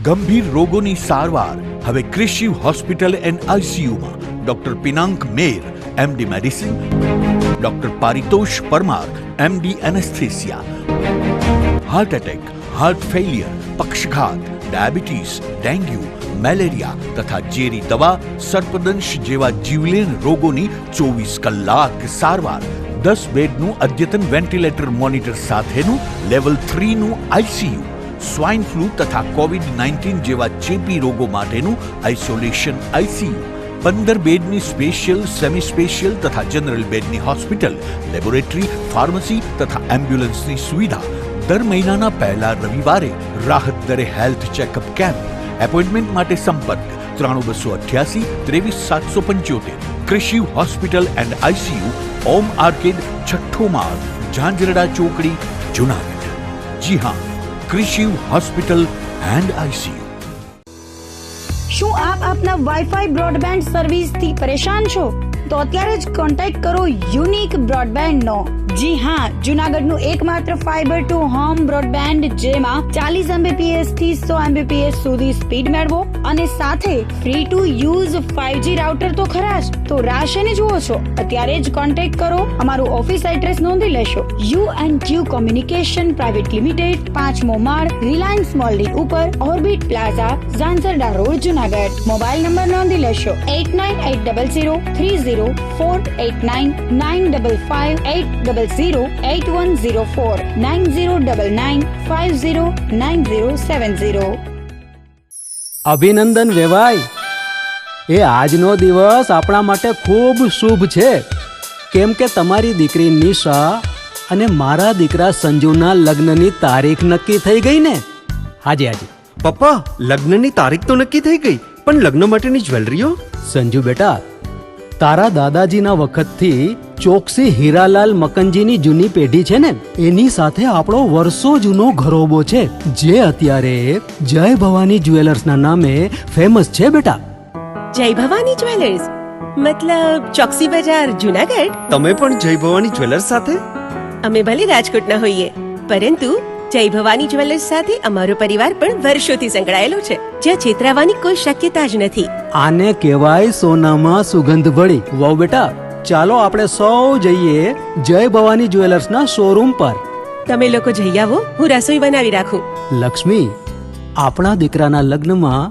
ગંભીર રોગોની સારવાર હવે કૃષિ હોસ્પિટલ એન્ડ આઈસીયુમાં doctor Pinank Mer, MD medicine, doctor Paritosh Parmar, MD anaesthesia, heart attack, heart failure, પક્ષઘાત, ડાયાબિટીસ, ડેન્ગ્યુ, મેલેરિયા તથા ઝેરી દવા, સર્પદંશ જેવા જીવલેણ રોગોની 24 કલાક સારવાર, 10 બેડનું અદ્યતન વેન્ટિલેટર મોનિટર સાથેનું લેવલ 3નું આઈસીયુ, સ્વાઇન ફ્લૂ તથા કોવિડ-19 જેવા ચેપી રોગો માટેનું આઇસોલેશન આઈસીયુ, 15 બેડની સ્પેશિયલ, સેમી સ્પેશિયલ તથા જનરલ બેડની હોસ્પિટલ, લેબોરેટરી, ફાર્મસી તથા એમ્બ્યુલન્સની સુવિધા, દર મહિનાના પહેલા રવિવારે રાહત દરે હેલ્થ ચેકઅપ કેમ્પ. એપોઇન્ટમેન્ટ માટે સંપર્ક 9288 23775. કૃષિ hospital and ICU, Om arcade, છઠ્ઠો માળ, ઝાંઝરડા ચોકડી, જુનાગઢ. જી હા, કૃષિ હોસ્પિટલ એન્ડ આઈસીયુ. શું આપ આપના વાઈફાઈ બ્રોડબેન્ડ સર્વિસથી પરેશાન છો? તો અત્યારે જ કોન્ટેક્ટ કરો યુનિક બ્રોડબેન્ડ નો. જી હા, જુનાગઢનું એકમાત્ર ફાઈબર ટુ હોમ બ્રોડબેન્ડ, જેમાં 40 Mbps થી 100 Mbps સુધી સ્પીડ મેળવો અને સાથે free to use 5G router તો ખરા જ. તો રાહ શેની જુઓ છો? અત્યારે જ કોન્ટેક્ટ કરો. અમારું ઓફિસ એડ્રેસ નોંધી લેશો. U&Q કોમ્યુનિકેશન પ્રાઇવેટ લિમિટેડ, 5મો માળ, રિલાયન્સ મોલની ઉપર, orbit plaza, Zanzarda road, Junagadh. Mobile number નોંધી લેશો 89800304899558008104 9099509070. અભિનંદન વેવાય. એ આજનો દિવસ આપણા માટે ખૂબ શુભ છે, કેમ કે તમારી દીકરી નિશા અને મારા દીકરા સંજુના લગ્નની તારીખ નક્કી થઈ ગઈ ને. હાજી હાજી પપ્પા, લગ્નની તારીખ તો નક્કી થઈ ગઈ, પણ લગ્ન માટેની જ્વેલરીઓ? સંજુ બેટા, તારા દાદાજીના વખતથી ચોકસી હીરાલાલ મકનજીની જૂની પેઢી છે ને, એની સાથે આપણો વર્ષો જૂનો ઘરોબો છે, જે અત્યારે જય ભવાની જ્વેલર્સના નામે ફેમસ છે બેટા. જય ભવાની જ્વેલર્સ મતલબ ચોકસી બજાર, જુનાગઢ? તમે પણ જય ભવાની જ્વેલર્સ સાથે? અમે ભલે રાજકોટના હોઈએ, પરંતુ જય ભવાની જ્વેલર્સ સાથે અમારો પરિવાર પણ વર્ષોથી સંકળાયેલો છે, જ્યાં છેતરાવાની કોઈ શક્યતા જ નથી. આને કહેવાય સોનામાં સુગંધ ભળી. વાવ બેટા, ચાલો આપણે સૌ જઈએ જય ભવાની જ્વેલર્સના શોરૂમ પર. તમે લોકો જઈ આવો, હું રસોઈ બનાવી રાખું. લક્ષ્મી, આપણા દીકરાના લગ્નમાં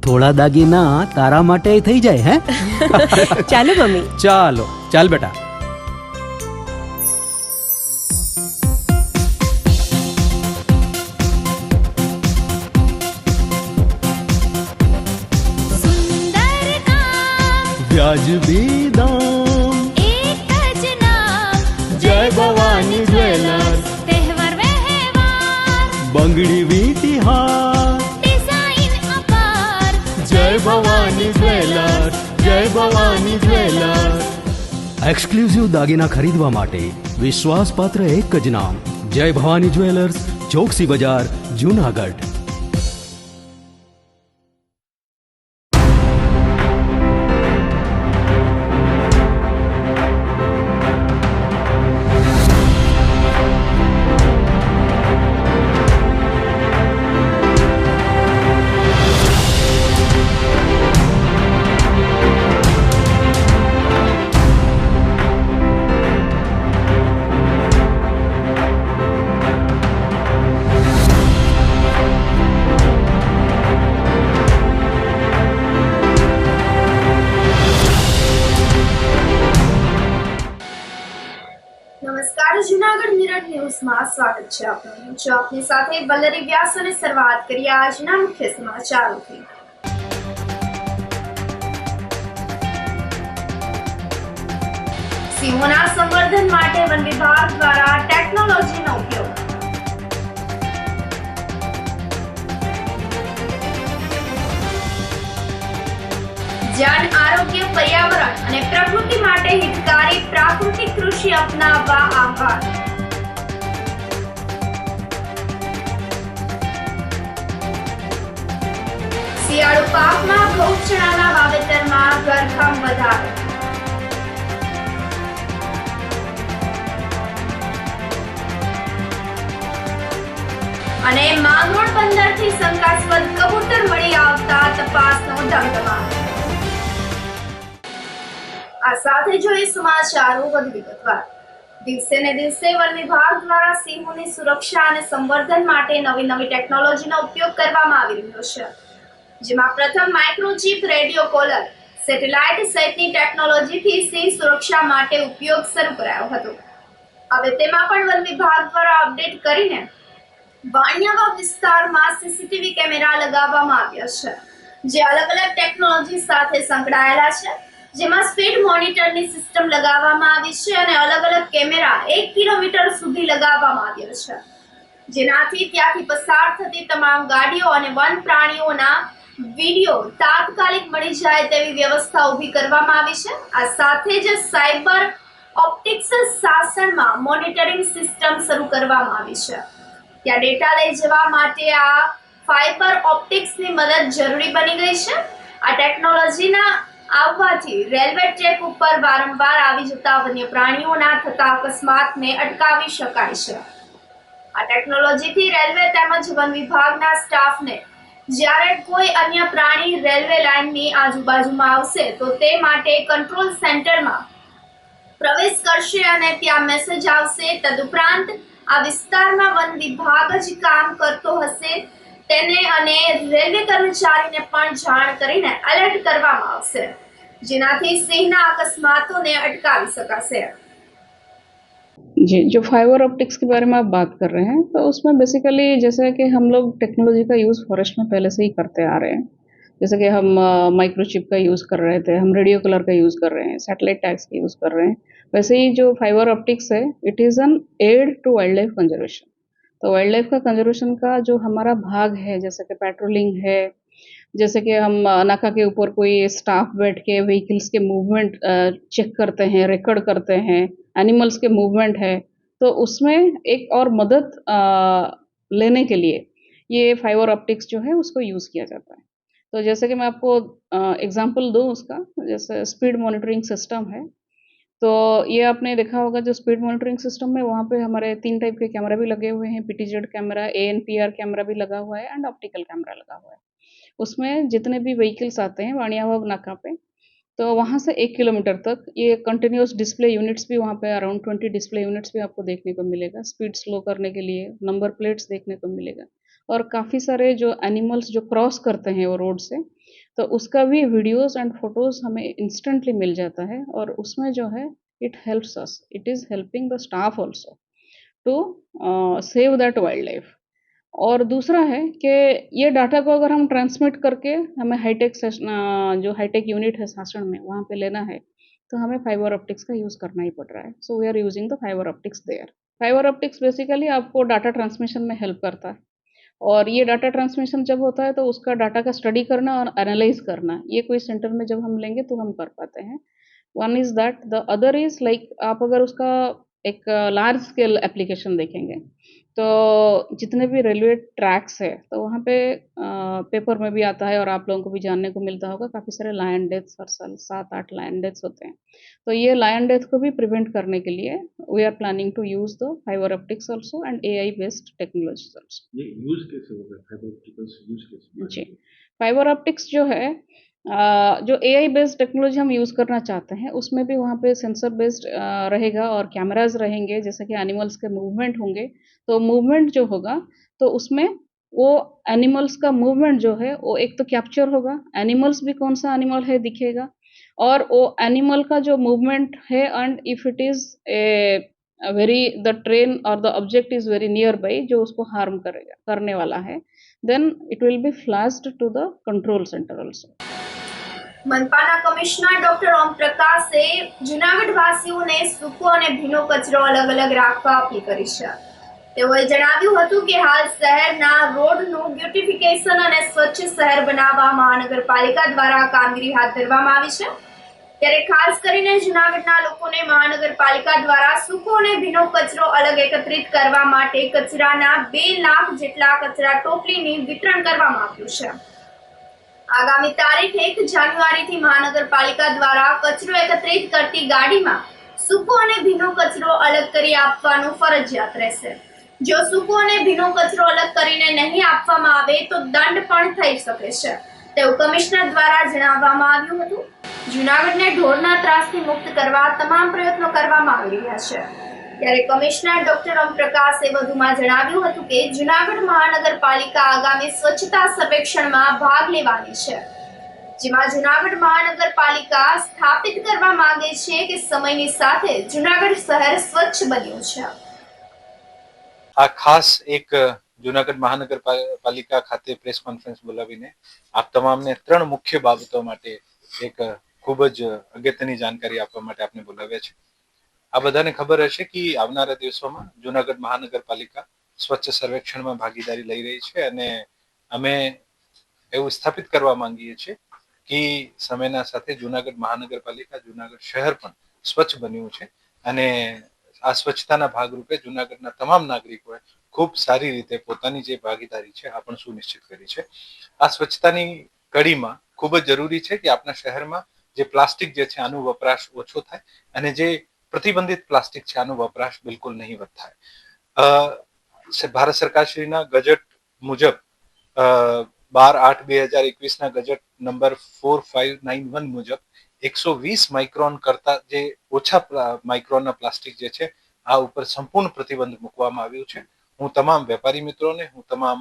થોડા દાગીના તારા માટે થઈ જાય. હે ચાલો મમ્મી. ચાલો ચાલ બેટા. વ્યાજબી દામ, એક જ નામ, જય ભવાની જ્વેલર્સ. તહેવાર વ્યવહાર, બંગડી વીંટી હાર, ડિઝાઇન અપાર, જય ભવાની જ્વેલર્સ, જય ભવાની જ્વેલર્સ. એક્સક્લુઝિવ દાગીના ખરીદવા માટે વિશ્વાસપાત્ર એક જ નામ, જય ભવાની જ્વેલર્સ, ચોકસી બજાર, જુનાગઢ. નમસ્કાર, જુનાગઢ મિરર ન્યૂઝમાં સ્વાગત છે આપનું. હું છું આપની સાથે વલ્લરી વ્યાસ અને શરૂઆત કરીએ આજના મુખ્ય સમાચારોથી. સિંહોના સંવર્ધન માટે વન વિભાગ દ્વારા ટેકનોલોજીનો ઉપયોગ. જન આરોગ્ય, પર્યાવરણ અને પ્રકૃતિ માટે હિતકારી પ્રાકૃતિક કૃષિ અપનાવવા આહ્વાન. શિયાળુ પાકમાં ઘઉં, ચણાના વાવેતરમાં ધરખમ વધારો. અને માંગરોળ બંદરથી શંકાસ્પદ કબૂતર આ સાથે જોઈએ સમાચારો વધુ વિગતવાર. દિવસે ને દિવસે વન વિભાગ દ્વારા સિંહોની સુરક્ષા અને સંવર્ધન માટે નવી ટેકનોલોજીનો ઉપયોગ કરવામાં આવી રહ્યો છે, જેમાં પ્રથમ માઇક્રોચિપ, રેડિયો કોલર, સેટેલાઇટ સહિતની ટેકનોલોજીથી સિંહ સુરક્ષા માટે ઉપયોગ શરૂ કરાયો હતો. હવે તેમાં પણ વન વિભાગ દ્વારા અપડેટ કરીને વાણિયાવાવ વિસ્તારમાં સીસીટીવી કેમેરા લગાવવામાં આવ્યા છે, જે અલગ અલગ ટેકનોલોજી સાથે સંકળાયેલા છે, જેમાં સ્પીડ મોનિટરની સિસ્ટમ લગાવવામાં આવી છે અને અલગ અલગ કેમેરા 1 કિલોમીટર સુધી લગાવવામાં આવ્યા છે, જેનાથી ત્યાંથી પસાર થતી તમામ ગાડીઓ અને વન પ્રાણીઓના વિડીયો તાત્કાલિક મળી જાય તેવી વ્યવસ્થા ઊભી કરવામાં આવી છે. આ સાથે જ સાયબર ઓપ્ટિક્સ શાસનમાં મોનિટરિંગ સિસ્ટમ શરૂ કરવામાં આવી છે. ત્યાં ડેટા લઈ જવા માટે આ ફાઇબર ઓપ્ટિક્સની મદદ જરૂરી બની ગઈ છે. આ ટેકનોલોજીના આવવાથી રેલવે ટ્રેક ઉપર વારંવાર આવી જતા વન્ય પ્રાણીઓના થતા અકસ્માતને અટકાવી શકાય છે. આ ટેકનોલોજીથી રેલવે તેમજ વન વિભાગના સ્ટાફને જ્યારે કોઈ અન્ય પ્રાણી રેલવે લાઇનની આજુબાજુમાં આવશે તો તે માટે કંટ્રોલ સેન્ટરમાં પ્રવેશ કરશે અને ત્યાં મેસેજ આવશે. તદુપરાંત આ વિસ્તારમાં વન વિભાગ જ કામ કરતો હશે તેને અને રેલવે કર્મચારીને પણ જાણ કરીને એલર્ટ કરવામાં આવશે, જેનાથી સિંહના અકસ્માતોને अटकावी सकाશે. जी, जो फाइबर ऑप्टिक्स के बारे में आप बात कर रहे हैं तो उसमें बेसिकली जैसे कि हम लोग टेक्नोलॉजी का यूज़ फॉरेस्ट में पहले से ही करते आ रहे हैं. जैसे कि हम माइक्रोचिप का यूज़ कर रहे थे, हम रेडियो कलर का यूज़ कर रहे हैं, सैटेलाइट टैग्स का यूज़ कर रहे हैं. वैसे ही जो फाइबर ऑप्टिक्स है it is an aid to wildlife conservation. तो वाइल्ड लाइफ का कंजर्वेशन का जो हमारा भाग है, जैसे कि पेट्रोलिंग है, जैसे कि हम नाका के ऊपर कोई स्टाफ बैठ के व्हीकल्स के मूवमेंट चेक करते हैं, रिकॉर्ड करते हैं, एनिमल्स के मूवमेंट है, तो उसमें एक और मदद लेने के लिए ये फाइबर ऑप्टिक्स जो है उसको यूज़ किया जाता है. तो जैसे कि मैं आपको एग्जांपल दूँ उसका, जैसे स्पीड मॉनिटरिंग सिस्टम है, तो ये आपने देखा होगा जो स्पीड मॉनिटरिंग सिस्टम में वहाँ पे हमारे 3 टाइप के कैमरा भी लगे हुए हैं. PTZ कैमरा, ANPR कैमरा भी लगा हुआ है एंड ऑप्टिकल कैमरा लगा हुआ है. उसमें जितने भी व्हीकल्स आते हैं वाणियावाव नाका पे, तो वहाँ से 1 किलोमीटर तक ये कंटिन्यूस डिस्प्ले यूनिट्स भी वहाँ पे अराउंड 20 डिस्प्ले यूनिट्स भी आपको देखने को मिलेगा. स्पीड स्लो करने के लिए नंबर प्लेट्स देखने को मिलेगा और काफ़ी सारे जो एनिमल्स जो क्रॉस करते हैं वो रोड से, तो उसका भी वीडियोस एंड फोटोज़ हमें इंस्टेंटली मिल जाता है. और उसमें जो है it helps us, it is helping the staff also to save that wildlife. और दूसरा है कि ये डाटा को अगर हम ट्रांसमिट करके हमें हाईटेक जो हाईटेक यूनिट है शासन में वहाँ पे लेना है तो हमें फाइबर ऑप्टिक्स का यूज़ करना ही पड़ रहा है. So we are using the fibre optics there. Fibre optics basically आपको डाटा ट्रांसमिशन में हेल्प करता है और ये डाटा ट्रांसमिशन जब होता है तो उसका डाटा का स्टडी करना और एनालाइज करना ये कोई सेंटर में जब हम लेंगे तो हम कर पाते हैं. One is that, the other is like आप अगर उसका एक लार्ज स्केल एप्लीकेशन देखेंगे तो जितने भी रेलवे ट्रैक्स है तो वहाँ पे पेपर में भी आता है और आप लोगों को भी जानने को मिलता होगा काफ़ी सारे लायन डेथ्स हर साल 7-8 लायन डेथ्स होते हैं. तो ये लायन डेथ को भी प्रिवेंट करने के लिए we are planning to use the fibre optics also and AI based technologies also. ये यूज कैसे होगा फाइबर ऑप्टिक्स यूज कैसे? जी, फाइबर ऑप्टिक्स जो है जो AI बेस्ड टेक्नोलॉजी हम यूज़ करना चाहते हैं उसमें भी वहाँ पे सेंसर बेस्ड रहेगा और कैमराज रहेंगे. जैसे कि एनिमल्स के मूवमेंट होंगे तो मूवमेंट जो होगा तो उसमें वो एनिमल्स का मूवमेंट जो है वो एक तो कैप्चर होगा, एनिमल्स भी कौन सा एनिमल है दिखेगा और वो एनिमल का जो मूवमेंट है and if it is the train और the object is very near by जो उसको हार्म करेगा करने वाला है, then it will be flashed to the control centre also. મનપાના કમિશનર ડોક્ટર ઓમ પ્રકાશે જૂનાગઢ વાસીઓને સૂકો અને ભીનો કચરો અલગ અલગ રાખવા અપીલ કરી છે. તેઓએ જણાવ્યું હતું કે હાલ શહેરના રોડનું બ્યુટિફિકેશન અને સ્વચ્છ શહેર બનાવવા મહાનગરપાલિકા દ્વારા કામગીરી હાથ ધરવામાં આવી છે. ત્યારે ખાસ કરીને જૂનાગઢના લોકોને મહાનગરપાલિકા દ્વારા સૂકો અને ભીનો કચરો અલગ એકત્રિત કરવા માટે કચરાના 2 લાખ જેટલા કચરા ટોપલીની વિતરણ કરવામાં આવ્યું છે. આગામી તારીખ 1 જાન્યુઆરીથી મહાનગરપાલિકા દ્વારા કચરો એકત્રિત કરતી ગાડીમાં સૂકો અને ભીનો કચરો અલગ કરી આપવાનું ફરજિયાત રહેશે. જો સૂકો અને ભીનો કચરો અલગ કરીને નહીં આપવામાં આવે તો દંડ પણ થઈ શકે છે. તેવું કમિશનર દ્વારા જણાવવામાં આવ્યું હતું. જૂનાગઢને ઢોરના ત્રાસથી મુક્ત કરવા તમામ પ્રયત્નો કરવામાં આવી રહ્યા છે. ત્યારે કમિશનર ડોક્ટર ઓમપ્રકાશે વધુમાં જણાવ્યું હતું કે જૂનાગઢ મહાનગરપાલિકા આગામી સ્વચ્છતા સર્વેક્ષણમાં ભાગ લેવાની છે, જેમાં જૂનાગઢ મહાનગરપાલિકા સ્થાપિત કરવા માંગે છે કે સમયની સાથે જૂનાગઢ શહેર સ્વચ્છ બન્યું છે. આ ખાસ એક જૂનાગઢ મહાનગરપાલિકા ખાતે પ્રેસ કોન્ફરન્સ બોલાવીને આપ તમામને 3 મુખ્ય બાબતો માટે એક ખૂબ જ અગત્યની જાણકારી આપવા માટે આપને બોલાવ્યા છે. આ બધાને ખબર હશે કે આવનારા દિવસોમાં જૂનાગઢ મહાનગરપાલિકા સ્વચ્છ સર્વેક્ષણમાં ભાગીદારી લઈ રહી છે અને અમે એવું સ્થાપિત કરવા માંગીએ છીએ કે સમયના સાથે જૂનાગઢ મહાનગરપાલિકા જૂનાગઢ શહેર પણ સ્વચ્છ બન્યું છે અને આ સ્વચ્છતાના ભાગરૂપે જૂનાગઢના તમામ નાગરિકોએ ખૂબ સારી રીતે પોતાની જે ભાગીદારી છે આ પણ સુનિશ્ચિત કરી છે. આ સ્વચ્છતાની કડીમાં ખૂબ જ જરૂરી છે કે આપણા શહેરમાં જે પ્લાસ્ટિક જે છે આનો વપરાશ ઓછો થાય અને જે પ્રતિબંધિત પ્લાસ્ટિક છે આનો વપરાશ બિલકુલ નહીવત થાય. ભારત સરકારશ્રીના ગજેટ મુજબ 12/8/2021 ગજેટ નંબર 4591 મુજબ 120 માઇક્રોન કરતા જે ઓછા માઇક્રોનના પ્લાસ્ટિક જે છે આ ઉપર સંપૂર્ણ પ્રતિબંધ મૂકવામાં આવ્યું છે. હું તમામ વેપારી મિત્રોને, હું તમામ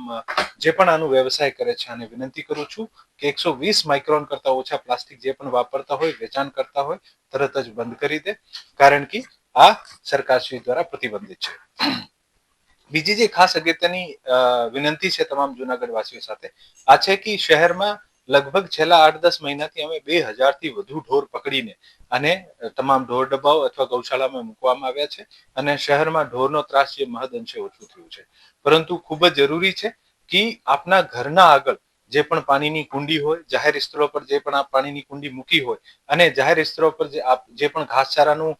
જે પણ આનો વ્યવસાય કરે છે આને વિનંતી કરું છું કે 120 માઇક્રોન કરતા ઓછા પ્લાસ્ટિક જે પણ વાપરતા હોય, વેચાણ કરતા હોય, તરત જ બંધ કરી દે, કારણ કે આ સરકારશ્રી દ્વારા પ્રતિબંધિત છે. બીજી જે ખાસ અગત્યની વિનંતી છે તમામ જૂનાગઢ વાસીઓ સાથે આ છે કે શહેરમાં લગભગ છેલ્લા 8-10 મહિનાથી અમે 2000 થી વધુ ઢોર પકડીને અને તમામ ઢોર ડબ્બાઓ અથવા ગૌશાળામાં મૂકવામાં આવ્યા છે અને શહેરમાં ઢોરનો ત્રાસ જે મહદઅંશે ઓછું થયું છે. પરંતુ ખૂબ જ જરૂરી છે કે આપના ઘરના આગળ જે પણ પાણીની કુંડી હોય, જાહેર સ્થળો પર જે પણ આપ પાણીની કુંડી મૂકી હોય અને જાહેર સ્થળો પર જે પણ ઘાસચારાનું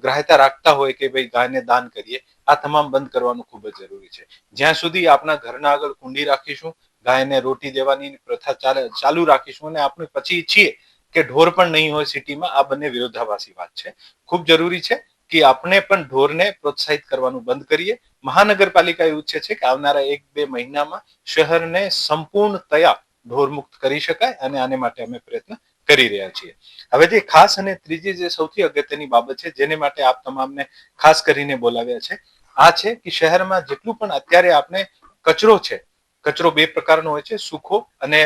ગ્રાહ્યતા રાખતા હોય કે ભાઈ ગાયને દાન કરીએ, આ તમામ બંધ કરવાનું ખૂબ જ જરૂરી છે. જ્યાં સુધી આપના ઘરના આગળ કુંડી રાખીશું, ગાયને રોટી દેવાની પ્રથા ચાલુ રાખીશું અને આપણે પછી ઈચ્છીએ કે ઢોર પણ નહીં હોય સિટીમાં, આ બંને વિરોધાભાસી વાત છે. ખૂબ જરૂરી છે કે આપણે પણ ઢોરને પ્રોત્સાહિત કરવાનું બંધ કરીએ. મહાનગરપાલિકા એવું ઈચ્છે છે કે આવનારા 1-2 મહિનામાં શહેરને સંપૂર્ણતયા ઢોર મુક્ત કરી શકાય અને આને માટે અમે પ્રયત્ન કરી રહ્યા છીએ. હવે જે ખાસ અને ત્રીજી જે સૌથી અગત્યની બાબત છે જેને માટે આપ તમામને ખાસ કરીને બોલાવ્યા છે આ છે કે શહેરમાં જેટલું પણ અત્યારે આપણે કચરો છે, કચરો 2 પ્રકારનો હોય છે, સૂકો અને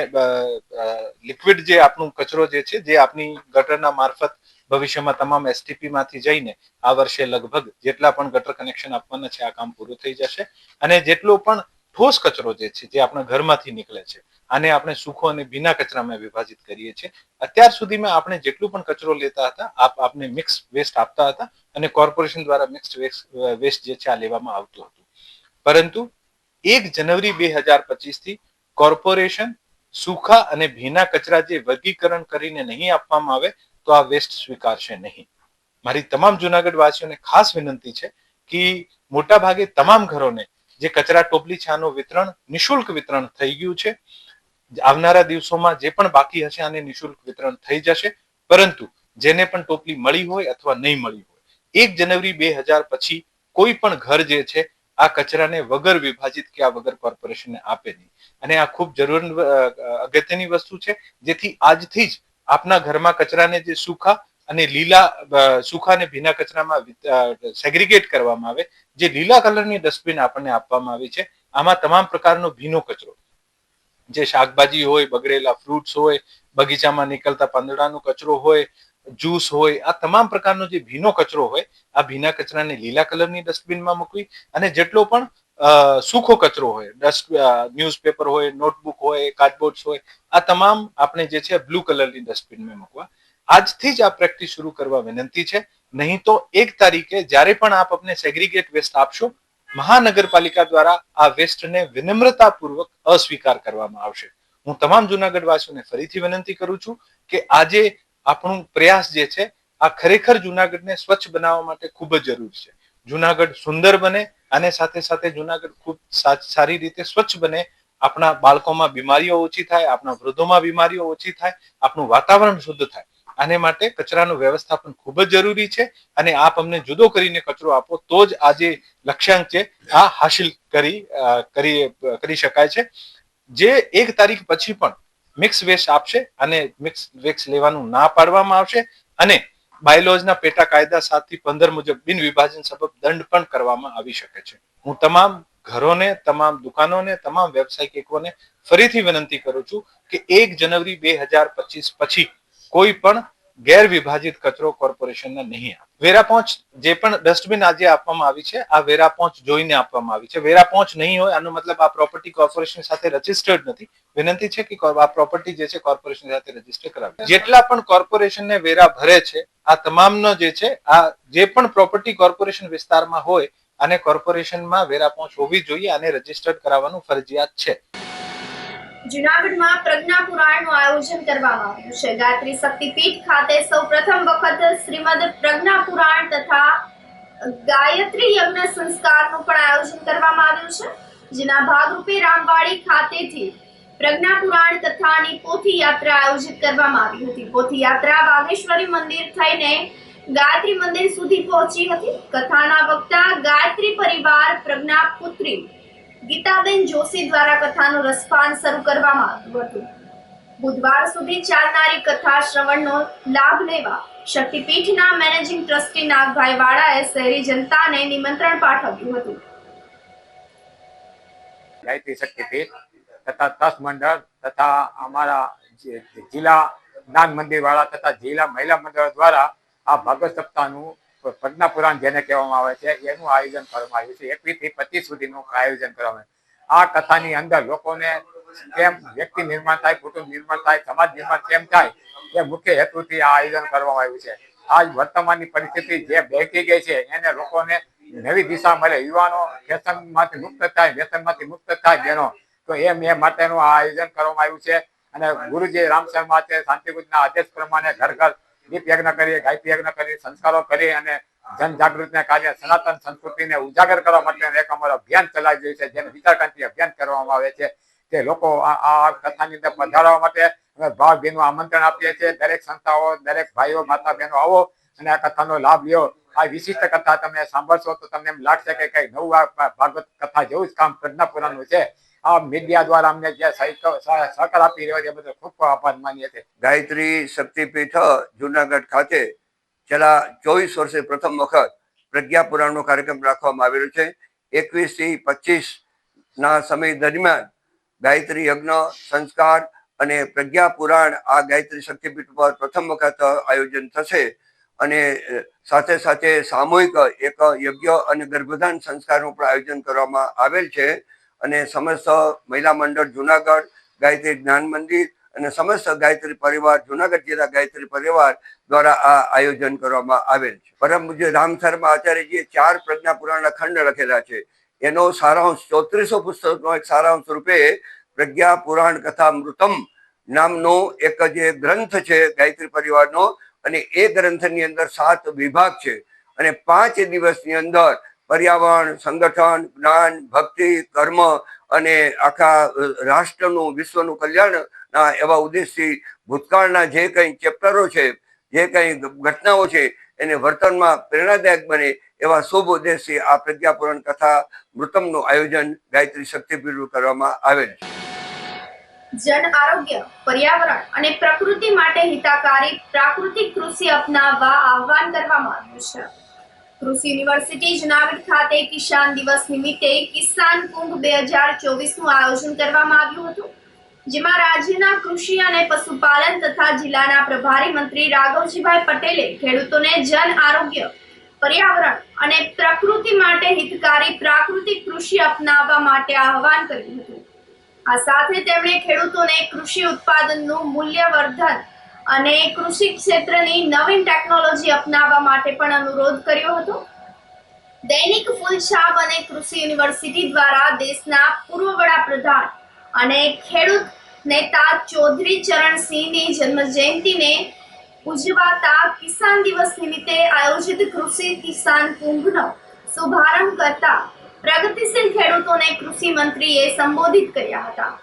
લિક્વિડ જે આપણું કચરો જે છે જે આપણી ગટરના મારફત ભવિષ્યમાં તમામ એસટીપી માંથી જઈને આ વર્ષે લગભગ જેટલા પણ ગટર કનેક્શન આપવાના છે આ કામ પૂરું થઈ જશે અને જેટલો પણ ઠોસ કચરો જે છે જે આપણા ઘરમાંથી નીકળે છે આને આપણે સૂકો અને ભીના કચરામાં વિભાજિત કરીએ છીએ. અત્યાર સુધીમાં આપણે જેટલું પણ કચરો લેતા હતા આપને મિક્સ વેસ્ટ આપતા હતા અને કોર્પોરેશન દ્વારા મિક્સ વેસ્ટ જે છે આ લેવામાં આવતું હતું. પરંતુ 1 જાન્યુઆરી 2025 થી કોર્પોરેશન સૂકા અને ભીના કચરા જે વર્ગીકરણ કરીને નહીં આપવામાં આવે તો આ વેસ્ટ સ્વીકારશે નહીં. મારી તમામ જૂનાગઢ વાસીઓને ખાસ વિનંતી છે કે મોટા ભાગે તમામ ઘરોને જે કચરા ટોપલી છે આનું વિતરણ નિઃશુલ્ક વિતરણ થઈ ગયું છે. આવનારા દિવસોમાં જે પણ બાકી હશે આને નિઃશુલ્ક વિતરણ થઈ જશે. પરંતુ જેને પણ ટોપલી મળી હોય અથવા નહીં મળી હોય 1 જાન્યુઆરી 2000 પછી કોઈ પણ ઘર જે છે આ કચરાને વગર વિભાજિત કે આ વગર કોર્પોરેશનને આપે નહીં અને આ ખૂબ જરૂરી અગત્યની વસ્તુ છે જેથી આજથી જ આપના ઘરમાં કચરાને જે સૂકા અને ભીના કચરામાં સેગ્રીગેટ કરવામાં આવે. જે લીલા કલરની ડસ્ટબિન આપણને આપવામાં આવી છે આમાં તમામ પ્રકારનો ભીનો કચરો જે શાકભાજી હોય, બગડેલા ફ્રૂટ્સ હોય, બગીચામાં નીકળતા પાંદડાનો કચરો હોય, જ્યુસ હોય, આ તમામ પ્રકારનો જે ભીનો કચરો હોય આ ભીના કચરાને લીલા કલરની ડસ્ટબિનમાં મૂકવી અને જેટલો પણ સૂકો કચરો હોય, ન્યૂઝપેપર હોય, નોટબુક હોય, કાર્ડબોર્ડ્સ હોય, આ તમામ આપણે જે છે બ્લુ કલરની ડસ્ટબિનમાં મૂકવા. આજથી જ આ પ્રેક્ટિસ શરૂ કરવા વિનંતી છે. નહીં તો 1 તારીખે જ્યારે પણ આપ આપને સેગ્રીગેટ વેસ્ટ આપશો મહાનગરપાલિકા દ્વારા આ વેસ્ટને વિનમ્રતાપૂર્વક અસ્વીકાર કરવામાં આવશે. હું તમામ જૂનાગઢ વાસીઓને ફરીથી વિનંતી કરું છું કે આજે આપણું પ્રયાસ જે છે આ ખરેખર જૂનાગઢને સ્વચ્છ બનાવવા માટે ખૂબ જ જરૂરી છે. જૂનાગઢ સુંદર બને અને સાથે સાથે જૂનાગઢ ખૂબ સારી રીતે સ્વચ્છ બને. આપણા બાળકોમાં બીમારીઓ ઓછી થાય, આપણા વૃદ્ધોમાં બીમારીઓ ઓછી થાય, આપણું વાતાવરણ શુદ્ધ થાય. આને માટે કચરાનું વ્યવસ્થાપન ખૂબ જ જરૂરી છે અને આપ અમને જુદો કરીને કચરો આપો તો જ આ જે લક્ષ્યાંક છે આ હાસિલ કરી શકાય છે. જે 1 તારીખ પછી પણ મિક્સ વેસ્ટ આપશે અને મિક્સ વેસ્ટ લેવાનું ના પાડવામાં આવશે અને બાયલોઝના પેટા કાયદા 7-15 મુજબ બિન વિભાજન સબબ દંડ પણ કરવામાં આવી શકે છે. હું તમામ ઘરોને, તમામ દુકાનોને, તમામ વ્યવસાયિકોને ફરીથી વિનંતી કરું છું કે 1 જાન્યુઆરી 2025 પછી કોઈ પણ ગેરવિભાજિત કચરો કોર્પોરેશનને નહીં આપે. વેરા પહોંચ જે પણ ડસ્ટબિન આજે આપવામાં આવી છે, આ વેરા પહોંચ જોઈને આપવામાં આવી છે. વેરા પહોંચ નહીં હોય આનો મતલબ આ પ્રોપર્ટી કોર્પોરેશન સાથે રજીસ્ટર્ડ નથી. વિનંતી છે કે આ પ્રોપર્ટી જે છે કોર્પોરેશન સાથે રજીસ્ટર કરાવે. જેટલા પણ કોર્પોરેશનને વેરા ભરે છે આ તમામનો જે છે આ જે પણ પ્રોપર્ટી કોર્પોરેશન વિસ્તારમાં હોય અને કોર્પોરેશનમાં વેરા પહોંચ હોવી જોઈએ અને રજીસ્ટર્ડ કરાવવાનું ફરજિયાત છે. જૂનાગઢમાં પ્રજ્ઞા પુરાણનું આયોજન કરવામાં આવ્યું છે. ગાયત્રી શક્તિપીઠ ખાતે સૌપ્રથમ વખત શ્રીમદ પ્રજ્ઞા પુરાણ તથા ગાયત્રી યજ્ઞ સંસ્કારનું પણ આયોજન કરવામાં આવ્યું છે, જેના ભાગરૂપે રામવાડી ખાતેથી પ્રજ્ઞા પુરાણ કથાની પોથી યાત્રા આયોજિત કરવામાં આવી હતી. પોથી યાત્રા વાઘેશ્વરી મંદિર થઈને ગાયત્રી મંદિર સુધી પહોંચી હતી. કથાના વક્તા ગાયત્રી પરિવાર પ્રજ્ઞા પુત્રી ગીતાબેન જોશી દ્વારા કથાનું રસપાન શરૂ કરવામાં આવ્યું હતું. બુધવાર સુધી ચાલનારી કથા શ્રવણનો લાભ લેવા શક્તિપીઠના મેનેજિંગ ટ્રસ્ટી નાગભાઈ વાળાએ શહેરી જનતાને નિમંત્રણ પાઠવ્યું હતું. ગાયત્રી શક્તિપીઠ તથા ટ્રસ્ટ મંડળ તથા અમારા જિલ્લા જ્ઞાન મંદિર વાળા તથા જિલ્લા મહિલા મંડળ દ્વારા આ ભાગવત સપ્તાહનું પ્રજ્ઞા પુરાણ જેને કહેવામાં આવે છે એનું આયોજન કરવામાં આવ્યું છે. 21 થી 25 સુધીનું આયોજન કરવામાં આવ્યું. આ કથાની અંદર લોકોને કેમ વ્યક્તિ નિર્માણ થાય, કુટુંબ નિર્માણ થાય, સમાજ નિર્માણ કેમ થાય એ મુખ્ય હેતુથી આ આયોજન કરવામાં આવ્યું છે. આજ વર્તમાનની પરિસ્થિતિ જે બેઠી ગઈ છે એને લોકોને નવી દિશા મળે, યુવાનો વ્યસનમાંથી મુક્ત થાય, વ્યસનમાંથી મુક્ત થાય બહેનો, તો એ માટેનું આ આયોજન કરવામાં આવ્યું છે. અને ગુરુજી રામ શર્મા છે શાંતિકુંજના આદેશ પ્રમાણે ઘર ઘર દીપ યજ્ઞ કરી, ગાયત્રી યજ્ઞ કરી, સંસ્કારો કરી અને જનજાગૃતિના કાર્ય સનાતન સંસ્કૃતિને ઉજાગર કરવા માટે એક અમારો અભિયાન ચલાવી રહ્યું છે, જેને વિચારક્રાંતિ અભિયાન કરવામાં આવે છે. તે લોકો આ કથાની અંદર પધારવા માટે અમે ભાવ ભીનું આમંત્રણ આપીએ છીએ. દરેક સંસ્થાઓ, દરેક ભાઈઓ, માતા બહેનો આવો અને આ કથાનો લાભ લ્યો. આ વિશિષ્ટ કથા તમે સાંભળશો તો તમને એમ લાગશે કે કઈ નવું ભાગવત કથા જેવું જ કામ પ્રજ્ઞા પુરાણનું છે. આ મીડિયા દ્વારા અમને જે સહકાર આપી રહ્યો છે એ બદલ ખૂબ આભાર માનીએ છીએ. ગાયત્રી શક્તિપીઠ જુનાગઢ ખાતે છેલ્લા 24 વર્ષે પ્રથમ વખત પ્રજ્ઞા પુરાણનો કાર્યક્રમ રાખવામાં આવેલો છે. 21 થી 25 ના સમય દરમિયાન ગાયત્રી યજ્ઞ, સંસ્કાર અને પ્રજ્ઞા પુરાણ આ ગાયત્રી શક્તિપીઠ પર પ્રથમ વખત આયોજન થશે. અને સાથે સાથે સામૂહિક એક યજ્ઞ અને ગર્ભધાન સંસ્કારનું પણ આયોજન કરવામાં આવેલ છે. અને સમસ્ત મહિલા મંડળ જુનાગઢ, ગાયત્રી જ્ઞાન મંદિર અને સમસ્ત ગાયત્રી પરિવાર, જુનાગઢ જિલ્લા ગાયત્રી પરિવાર દ્વારા આ આયોજન કરવામાં આવેલ છે. પરમ પૂજ્ય રામ શર્મા આચાર્યજીએ 4 પ્રજ્ઞા પુરાણના ખંડ લખેલા છે. એનો સારાંશ 3400 પુસ્તકનો એક સારાંશ રૂપે પ્રજ્ઞા પુરાણ કથા મૃતમ નામનો એક જે ગ્રંથ છે ગાયત્રી પરિવારનો, અને એ ગ્રંથની અંદર 7 વિભાગ છે. અને 5 દિવસની અંદર પર્યાવરણ, સંગઠન, જ્ઞાન, ભક્તિ, કર્મ અને આખા રાષ્ટ્રનું, વિશ્વનું કલ્યાણના એવા ઉદ્દેશથી ભૂતકાળના જે કંઈ ચેપ્ટરો છે, જે કંઈ ઘટનાઓ છે એને વર્તનમાં પ્રેરણાદાયક બને એવા શુભ ઉદ્દેશથી આ પ્રજ્ઞા પુરાણ કથા મૃતમનું આયોજન ગાયત્રી શક્તિપીઠ કરવામાં આવેલ છે. જન આરોગ્ય, પર્યાવરણ અને પ્રકૃતિ માટે હિતકારી પ્રાકૃતિક કૃષિ અપનાવવા આહ્વાન કરવામાં આવ્યું છે. કૃષિ યુનિવર્સિટી જુનાગઢ ખાતે કિસાન દિવસ નિમિત્તે કિસાન કુંભ 2024નું આયોજન કરવામાં આવ્યું હતું, જેમાં રાજ્યના કૃષિ અને પશુપાલન તથા જિલ્લાના પ્રભારી મંત્રી રાઘવજીભાઈ પટેલે ખેડૂતોને જન આરોગ્ય, પર્યાવરણ અને પ્રકૃતિ માટે હિતકારી પ્રાકૃતિક કૃષિ અપનાવવા માટે આહ્વાન કર્યું હતું. આ સાથે તેમણે ખેડૂતોને કૃષિ ઉત્પાદનનું મૂલ્યવર્ધન અને કૃષિ ક્ષેત્રની નવીન ટેકનોલોજી અપનાવવા માટે પણ અનુરોધ કર્યો હતો. દૈનિક ફૂલછાપ અને કૃષિ યુનિવર્સિટી દ્વારા દેશના પૂર્વ વડાપ્રધાન અને ખેડૂત નેતા ચૌધરી ચરણસિંહની જન્મ જયંતિને ઉજવાતા કિસાન દિવસ નિમિત્તે આયોજિત કૃષિ કિસાન કુંભનો શુભારંભ કરતા પ્રગતિશીલ ખેડૂતોને કૃષિ મંત્રીએ સંબોધિત કર્યા હતા.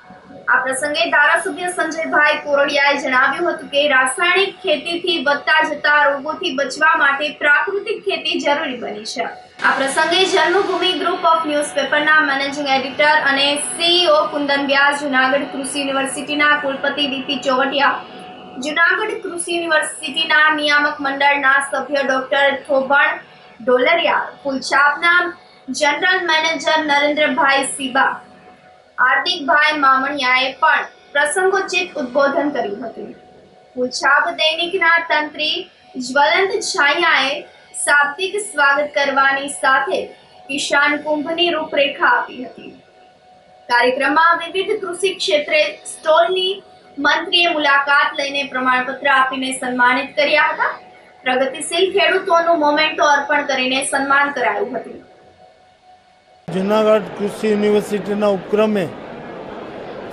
આ પ્રસંગે ધારાસભ્ય સંજયભાઈ કોરડિયાએ જણાવ્યું હતું કે રાસાયણિક ખેતીથી વધતા જતા રોગોથી બચવા માટે પ્રાકૃતિક ખેતી જરૂરી બની છે. આ પ્રસંગે જન્મભૂમિ ગ્રુપ ઓફ ન્યૂઝપેપરના મેનેજિંગ એડિટર અને સીઈઓ કુંદન વ્યાસ, જૂનાગઢ કૃષિ યુનિવર્સિટીના કુલપતિ વીપી ચોવટિયા, જૂનાગઢ કૃષિ યુનિવર્સિટીના નિયામક મંડળના સભ્ય ડોક્ટર થોભણ ડોલરિયા, ફૂલછાપના જનરલ મેનેજર નરેન્દ્રભાઈ સીબા, હાર્દિકભાઈ મામણિયાએ પણ પ્રસંગોચિત ઉદ્બોધન કર્યું હતું. ફૂલછાપ દૈનિકના તંત્રી જ્વલંત છાયાએ શાબ્દિક સ્વાગત કરવાની સાથે કિસાન કુંભની રૂપરેખા આપી હતી. કાર્યક્રમમાં વિવિધ કૃષિ ક્ષેત્રે સ્ટોલની મંત્રીએ મુલાકાત લઈને પ્રમાણપત્ર આપીને સન્માનિત કર્યા હતા. પ્રગતિશીલ ખેડૂતોનું મોમેન્ટો અર્પણ કરીને સન્માન કરાયું હતું. જૂનાગઢ કૃષિ યુનિવર્સિટીના ઉપક્રમે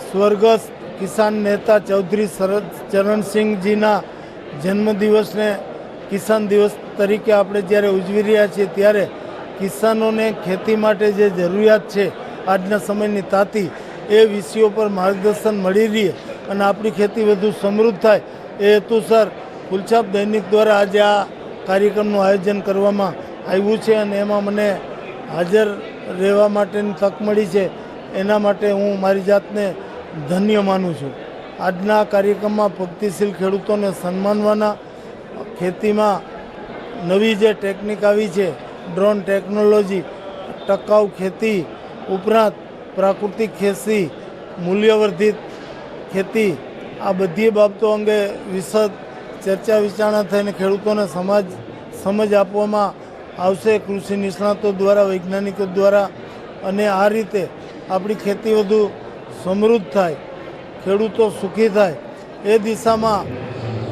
સ્વર્ગસ્થ કિસાન નેતા ચૌધરી શરદ ચરણસિંહજીના જન્મદિવસને કિસાન દિવસ તરીકે આપણે જ્યારે ઉજવી રહ્યા છીએ ત્યારે કિસાનોને ખેતી માટે જે જરૂરિયાત છે આજના સમયની તાતી એ વિષયો પર માર્ગદર્શન મળી રહે અને આપણી ખેતી વધુ સમૃદ્ધ થાય એ હેતુસર ફૂલછાપ દૈનિક દ્વારા આજે આ કાર્યક્રમનું આયોજન કરવામાં આવ્યું છે અને એમાં મને હાજર રહેવા માટેની તક મળી છે. એના માટે હું મારી જાતને ધન્ય માનું છું. આજના કાર્યક્રમમાં પ્રગતિશીલ ખેડૂતોને સન્માનવાના, ખેતીમાં નવી જે ટેકનિક આવી છે, ડ્રોન ટેકનોલોજી, ટકાઉ ખેતી ઉપરાંત પ્રાકૃતિક ખેતી, મૂલ્યવર્ધિત ખેતી, આ બધી બાબતો અંગે વિશદ ચર્ચા વિચારણા થઈને ખેડૂતોને સમજ આપવામાં આવશે કૃષિ નિષ્ણાતો દ્વારા, વૈજ્ઞાનિકો દ્વારા, અને આ રીતે આપણી ખેતી વધુ સમૃદ્ધ થાય, ખેડૂતો સુખી થાય એ દિશામાં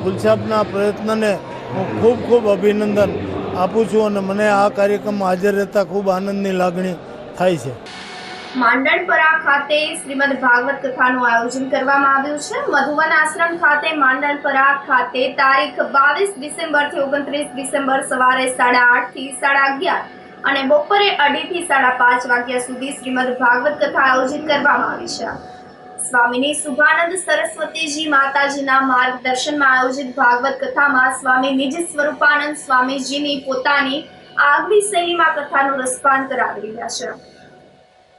ફૂલછાપના પ્રયત્નને હું ખૂબ ખૂબ અભિનંદન આપું છું અને મને આ કાર્યક્રમમાં હાજર રહેતા ખૂબ આનંદની લાગણી થાય છે. માંડણપરા ખાતે શ્રીમદ ભાગવત કથાનું આયોજન કરવામાં આવ્યું છે. મધુવન આશ્રમ ખાતે માંડણપરા ખાતે તારીખ 22 ડિસેમ્બરથી 29 ડિસેમ્બર સવારે 8:30 થી 11:30 અને બપોરે 2:30 થી 5:30 વાગ્યા સુધી શ્રીમદ ભાગવત કથા આયોજિત કરવામાં આવી છે. સ્વામીની શુભાનંદ સરસ્વતીજી માતાજીના માર્ગદર્શનમાં આયોજિત ભાગવત કથામાં સ્વામી નિજ સ્વરૂપાનંદ સ્વામીજીની પોતાની આગવી શૈલીમાં કથાનું રસપાન કરાવી રહ્યા છે.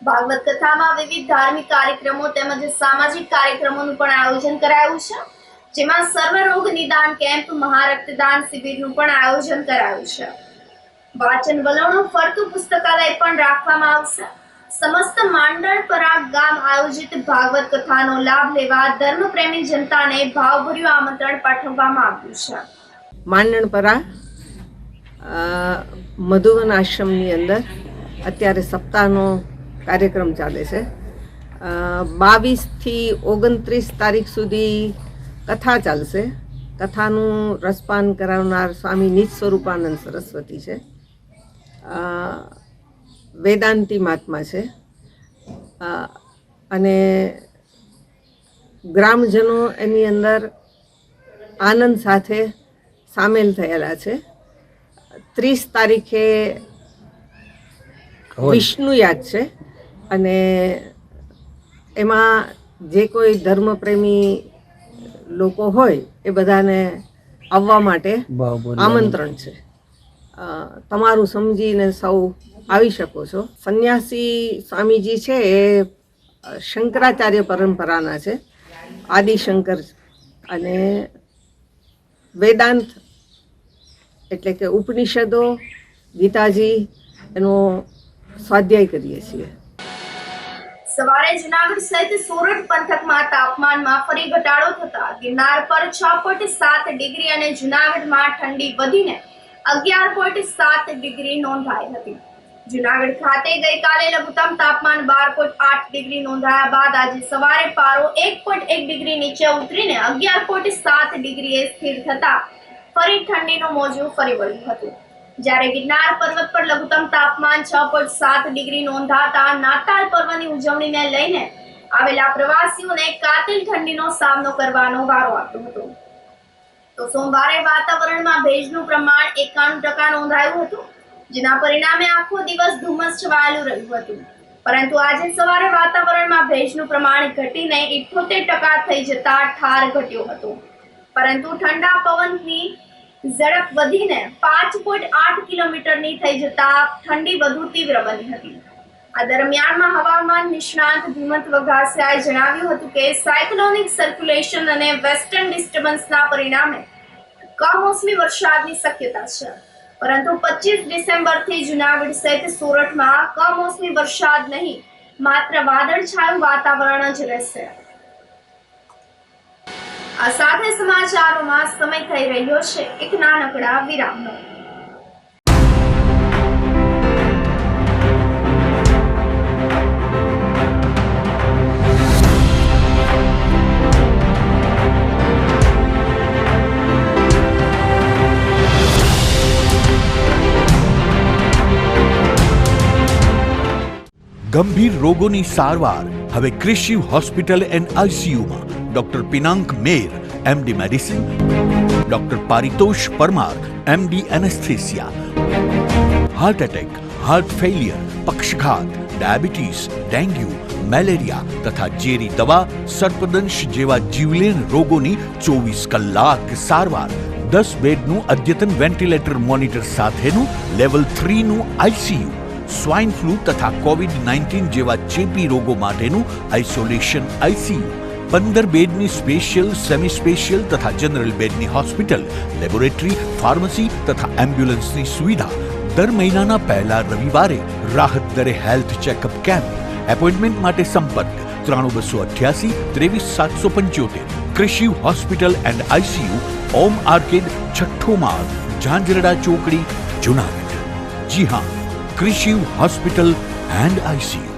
ભાગવત કથામાં વિવિધ ધાર્મિક કાર્યક્રમો તેમજ સામાજિક કાર્યક્રમોનું પણ આયોજન કરાયું છે, જેમાં સર્વરોગ નિદાન કેમ્પ, મહારક્તદાન શિબિરનું પણ આયોજન કરાયું છે. વાચન વલણો ફરતું પુસ્તકાલય પણ રાખવામાં આવશે. સમસ્ત માંડણપરા ગામ આયોજિત ભાગવત કથાનો લાભ લેવા ધર્મપ્રેમી જનતાને ભાવભર્યું આમંત્રણ પાઠવવામાં આવ્યું છે. માંડણપરા મધુવન આશ્રમની અંદર અત્યારે સપ્તાહનો કાર્યક્રમ ચાલે છે. 22 થી 29 તારીખ સુધી કથા ચાલશે. કથાનું રસપાન કરાવનાર સ્વામી નિજ સ્વરૂપાનંદ સરસ્વતી છે, વેદાંતી મહાત્મા છે અને ગ્રામજનો એની અંદર આનંદ સાથે સામેલ થયેલા છે. 30 તારીખે વિષ્ણુ યાદ છે અને એમાં જે કોઈ ધર્મપ્રેમી લોકો હોય એ બધાને આવવા માટે આમંત્રણ છે. તમારું સમજીને સૌ આવી શકો છો. સંન્યાસી સ્વામીજી છે એ શંકરાચાર્ય પરંપરાના છે, આદિશંકર, અને વેદાંત એટલે કે ઉપનિષદો, ગીતાજી એનો સ્વાધ્યાય કરીએ છીએ. સવારે જૂનાગઢ સહિત સોરઠ પંથકમાં તાપમાનમાં ફરી ઘટાડો થતા ગિરનાર પર 6.7 ડિગ્રી અને જૂનાગઢમાં ઠંડી વધીને 11.7 ડિગ્રી નોંધાઈ હતી. જૂનાગઢ ખાતે ગઈકાલે લઘુત્તમ તાપમાન 12.8 ડિગ્રી નોંધાયા બાદ આજે સવારે પારો 1.1 ડિગ્રી નીચે ઉતરીને 11.7 ડિગ્રીએ સ્થિર થતા ફરી ઠંડીનું મોજું ફરી વળ્યું હતું. જ્યારે ગિરનાર પર્વત પર લઘુત્તમ તાપમાન 6.7 ડિગ્રી નોંધાતા નાતાલ પર્વની ઉજવણીને લઈને આવેલા પ્રવાસીઓને કાતિલ ઠંડીનો સામનો કરવાનો વારો આવ્યો હતો. તો સોમવારે વાતાવરણમાં ભેજનું પ્રમાણ 91% નોંધાયું હતું, જેના પરિણામે આખો દિવસ ધુમ્મસ છવાયેલું રહ્યું હતું. પરંતુ આજે સવારે વાતાવરણમાં ભેજનું પ્રમાણ ઘટીને 78% થઈ જતા ઠાર ઘટ્યો હતો. પરંતુ ઠંડા પવનની ઝડપ વધીને 5.8 કિલોમીટરની થઈ જતા ઠંડી વધુ તીવ્ર બની હતી. આ દરમિયાનમાં હવામાન નિષ્ણાત ધીમંત વઘાસિયાએ જણાવ્યું હતું કે સાયક્લોનિક સર્ક્યુલેશન અને વેસ્ટર્ન ડિસ્ટર્બન્સના પરિણામે કમોસમી વરસાદની શક્યતા છે. પરંતુ 25 ડિસેમ્બરથી જૂનાગઢ સહિત સોરઠમાં કમોસમી વરસાદ નહીં, માત્ર વાદળછાયું વાતાવરણ જ રહેશે. આ સાથે સમાચારોમાં સમય થઈ રહ્યો છે એક નાનકડા વિરામનો. ગંભીર રોગોની સારવાર હવે ક્રિશિવ હોસ્પિટલ એન્ડ આઈસીયુમાં doctor Pinank Mer MD medicine, doctor Paritosh Parmar MD anaesthesia, heart attack, heart failure, પક્ષઘાત, ડાયાબિટીસ, ડેન્ગ્યુ, મેલેરિયા તથા ઝેરી દવા, સર્પદંશ જેવા જીવલેણ રોગોની 24 કલાક સારવાર, 10 બેડનું અદ્યતન વેન્ટિલેટર મોનિટર સાથેનું લેવલ 3નું આઈસીયુ, સ્વાઇન ફ્લૂ તથા કોવિડ-19 જેવા ચેપી રોગો માટેનું આઇસોલેશન આઈસીયુ, 15 બેડની સ્પેશિયલ, સેમી સ્પેશિયલ તથા જનરલ બેડની હોસ્પિટલ, લેબોરેટરી, ફાર્મસી તથા એમ્બ્યુલન્સની સુવિધા, દર મહિનાના પહેલા રવિવારે રાહત દરે હેલ્થ ચેકઅપ કેમ્પ. એપોઇન્ટમેન્ટ માટે સંપર્ક 9288 23775. Krishiv hospital and ICU, Om arcade, છઠ્ઠો માળ, ઝાંઝરડા ચોકડી, જૂનાગઢ. જી હા, ક્રિશિવ હોસ્પિટલ એન્ડ આઈસીયુ.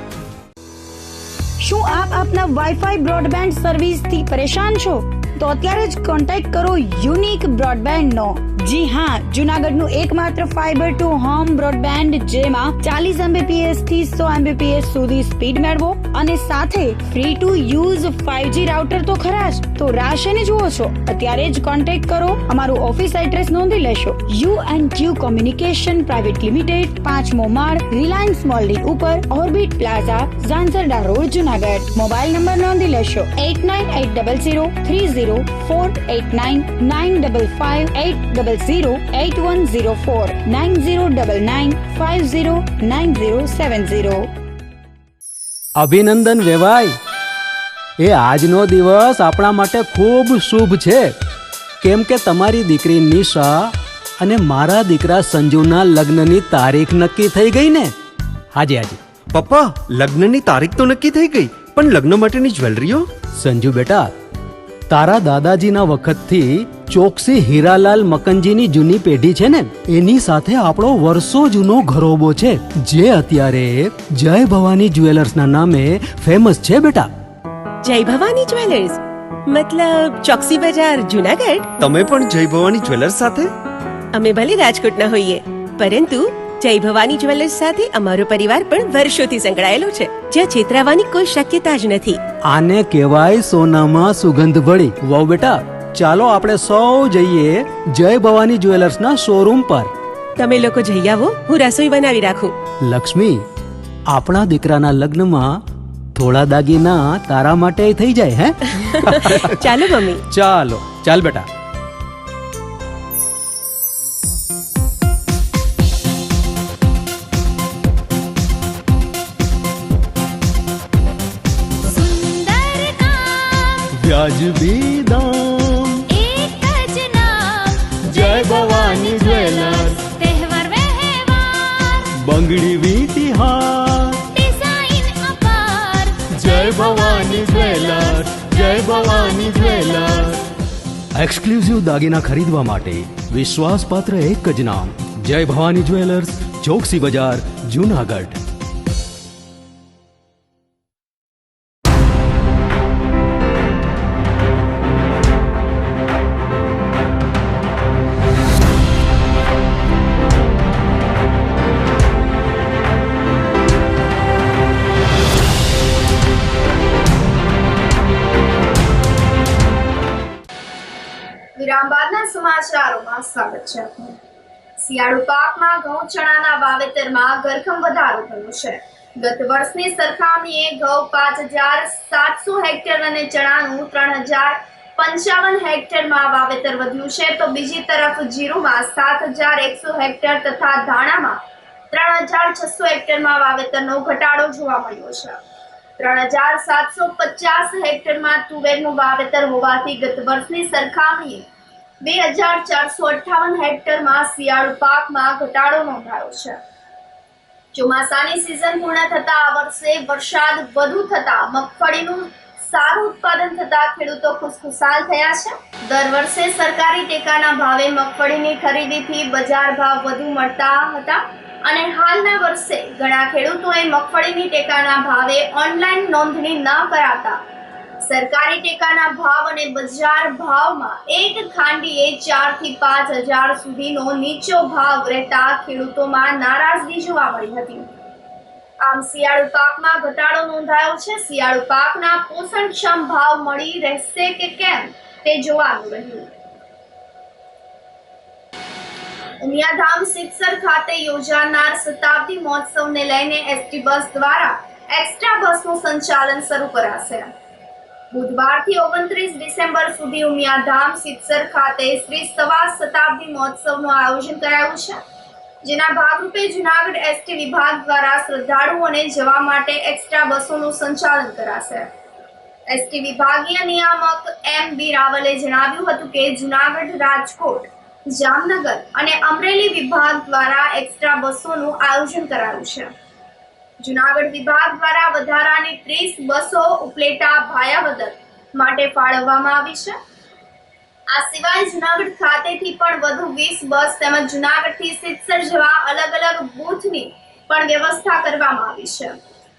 શું આપ આપના વાઈફાઈ બ્રોડબેન્ડ સર્વિસથી પરેશાન છો? તો અત્યારે જ કોન્ટેક્ટ કરો યુનિક બ્રોડબેન્ડનો. જી હા, જૂનાગઢનું એકમાત્ર ફાઈબર ટુ હોમ બ્રોડબેન્ડ જેમાં 40 Mbps થી 100 Mbps સુધી સ્પીડ મેળવો અને સાથે free to use 5G router તો ખરા જ. તો રાહ શેની જુઓ છો? અત્યારે જ કોન્ટેક્ટ કરો. અમારું ઓફિસ એડ્રેસ નોંધી લેશો. U&Q કોમ્યુનિકેશન પ્રાઇવેટ લિમિટેડ, 5મો માળ, રિલાયન્સ મોલની ઉપર, orbit plaza, Zanzarda road, Junagadh. Mobile number નોંધી લેશો 8980030489 955 8008104 9099509070. અભિનંદન વેવાઈ, એ આજનો દિવસ આપણા માટે ખૂબ શુભ છે, કેમ કે તમારી દીકરી નિશા અને મારા દીકરા સંજુના લગ્નની તારીખ નક્કી થઈ ગઈ ને. હાજી હાજી પપ્પા, લગ્નની તારીખ તો નક્કી થઈ ગઈ, પણ લગ્ન માટેની જ્વેલરીઓ? સંજુ બેટા, તારા દાદાજીના વખતથી ચોકસી હીરાલાલ મકનજીની જૂની પેઢી છે ને, એની સાથે આપણો વર્ષો જૂનો ઘરોબો છે, જે અત્યારે જય ભવાની જ્વેલર્સના નામે ફેમસ છે બેટા. જય ભવાની જ્વેલર્સ મતલબ ચોકસી બજાર, જૂનાગઢ? તમે પણ જય ભવાની જ્વેલર્સ સાથે? અમે ભલે રાજકોટના હોઈએ, પરંતુ જય ભવાની જ્વેલર્સ સાથે અમારો પરિવાર પણ વર્ષોથી સંકળાયેલો છે, જ્યાં છેતરાવાની કોઈ શક્યતા જ નથી. આને કહેવાય સોનામાં સુગંધ ભળી. વાવ બેટા, ચાલો આપણે સૌ જઈએ જય ભવાની જ્વેલર્સના શોરૂમ પર. તમે લોકો જઈ આવો, હું રસોઈ બનાવી રાખું. લક્ષ્મી, આપણા દીકરાના લગ્નમાં થોડા દાગીના તારા માટે થઈ જાય હે? ચાલો મમ્મી. ચાલો ચાલ બેટા. વ્યાજબી દામ, એક જ નામ, જય ભવાની જ્વેલર્સ. તહેવાર વ્યવહાર, બંગડી વીટી હાર, ડિઝાઇન અપાર, જય ભવાની જ્વેલર્સ, જય ભવાની જ્વેલર્સ. એક્સક્લુઝિવ દાગીના ખરીદવા માટે વિશ્વાસપાત્ર એક જ નામ, જય ભવાની જ્વેલર્સ, ચોકસી બજાર, જૂનાગઢ. વિરામ બાદના સમાચારોમાં સ્વાગત છે આપનું. શિયાળુ પાકમાં ઘઉં ચણાના વાવેતરમાં ધરખમ વધારો થયો છે. ગત વર્ષની સરખામણીએ ઘઉં 5,700 હેક્ટર અને ચણાનું 3,055 હેક્ટરમાં વાવેતર વધ્યું છે, તો બીજી તરફ જીરુમાં 7,100 હેક્ટર તથા ધાણામાં 3,600 હેક્ટરમાં વાવેતરનો ઘટાડો જોવા મળ્યો છે. 3,750 હેક્ટરમાં તુવેરનું વાવેતર હોવાથી ગત વર્ષની સરખામણીએ 2,458 હેક્ટરમાં શિયાળુ પાકમાં ઘટાડો નોંધાયો છે. ચોમાસાની સિઝન પૂર્ણ થતા આ વર્ષે વરસાદ વધુ થતા મગફળીનું સારું ઉત્પાદન થતા ખેડૂતો ખુશખુશાલ થયા છે. દર વર્ષે સરકારી ટેકાના ભાવે મગફળીની ખરીદીથી બજાર ભાવ વધુ મળતા હતા અને હાલના વર્ષે ઘણા ખેડૂતોએ મગફળીની ટેકાના ભાવે ઓનલાઈન નોંધણી ન કરાતા સરકારી ટેકાના ભાવ અને બજાર ભાવમાં એક ખાંડીએ 4,000 થી 5,000 સુધીનો નીચો ભાવ રહેતા ખેડૂતોમાં નારાજગી જોવા મળી હતી. આમ શિયાળુ પાકમાં ઘટાડો નોંધાયો છે. શિયાળુ પાકના પોષણક્ષમ ભાવ મળી રહેશે કે કેમ તે જોવાનું રહ્યું. ઉમિયાધામ સિત્સર ખાતે યોજાનાર શતાબ્દી મહોત્સવને લઈને એસટી બસ દ્વારા એક્સ્ટ્રા બસનું સંચાલન શરૂ કરાશે. બુધવારથી 29 ડિસેમ્બર સુધી ઉમિયાધામ સિત્સર ખાતે શ્રી સવા શતાબ્દી મહોત્સવનું આયોજન કરાયું છે, જેના ભાગરૂપે જૂનાગઢ એસટી વિભાગ દ્વારા શ્રદ્ધાળુઓને જવા માટે એક્સ્ટ્રા બસોનું સંચાલન કરાશે. એસટી વિભાગીય નિયામક M.B. રાવલે જણાવ્યું હતું કે જૂનાગઢ, રાજકોટ, જામનગર અને અમરેલી વિભાગ દ્વારા એક્સ્ટ્રા બસોનું આયોજન કરાયું છે. જૂનાગઢ વિભાગ દ્વારા વધારાની 30 બસો ઉપલેટા ભાયાવદર માટે ફાળવવામાં આવી છે. આ સિવાય જૂનાગઢ ખાતેથી પણ વધુ 20 બસ તેમજ જૂનાગઢથી સિત્સર જેવા અલગ અલગ બૂથની પણ વ્યવસ્થા કરવામાં આવી છે.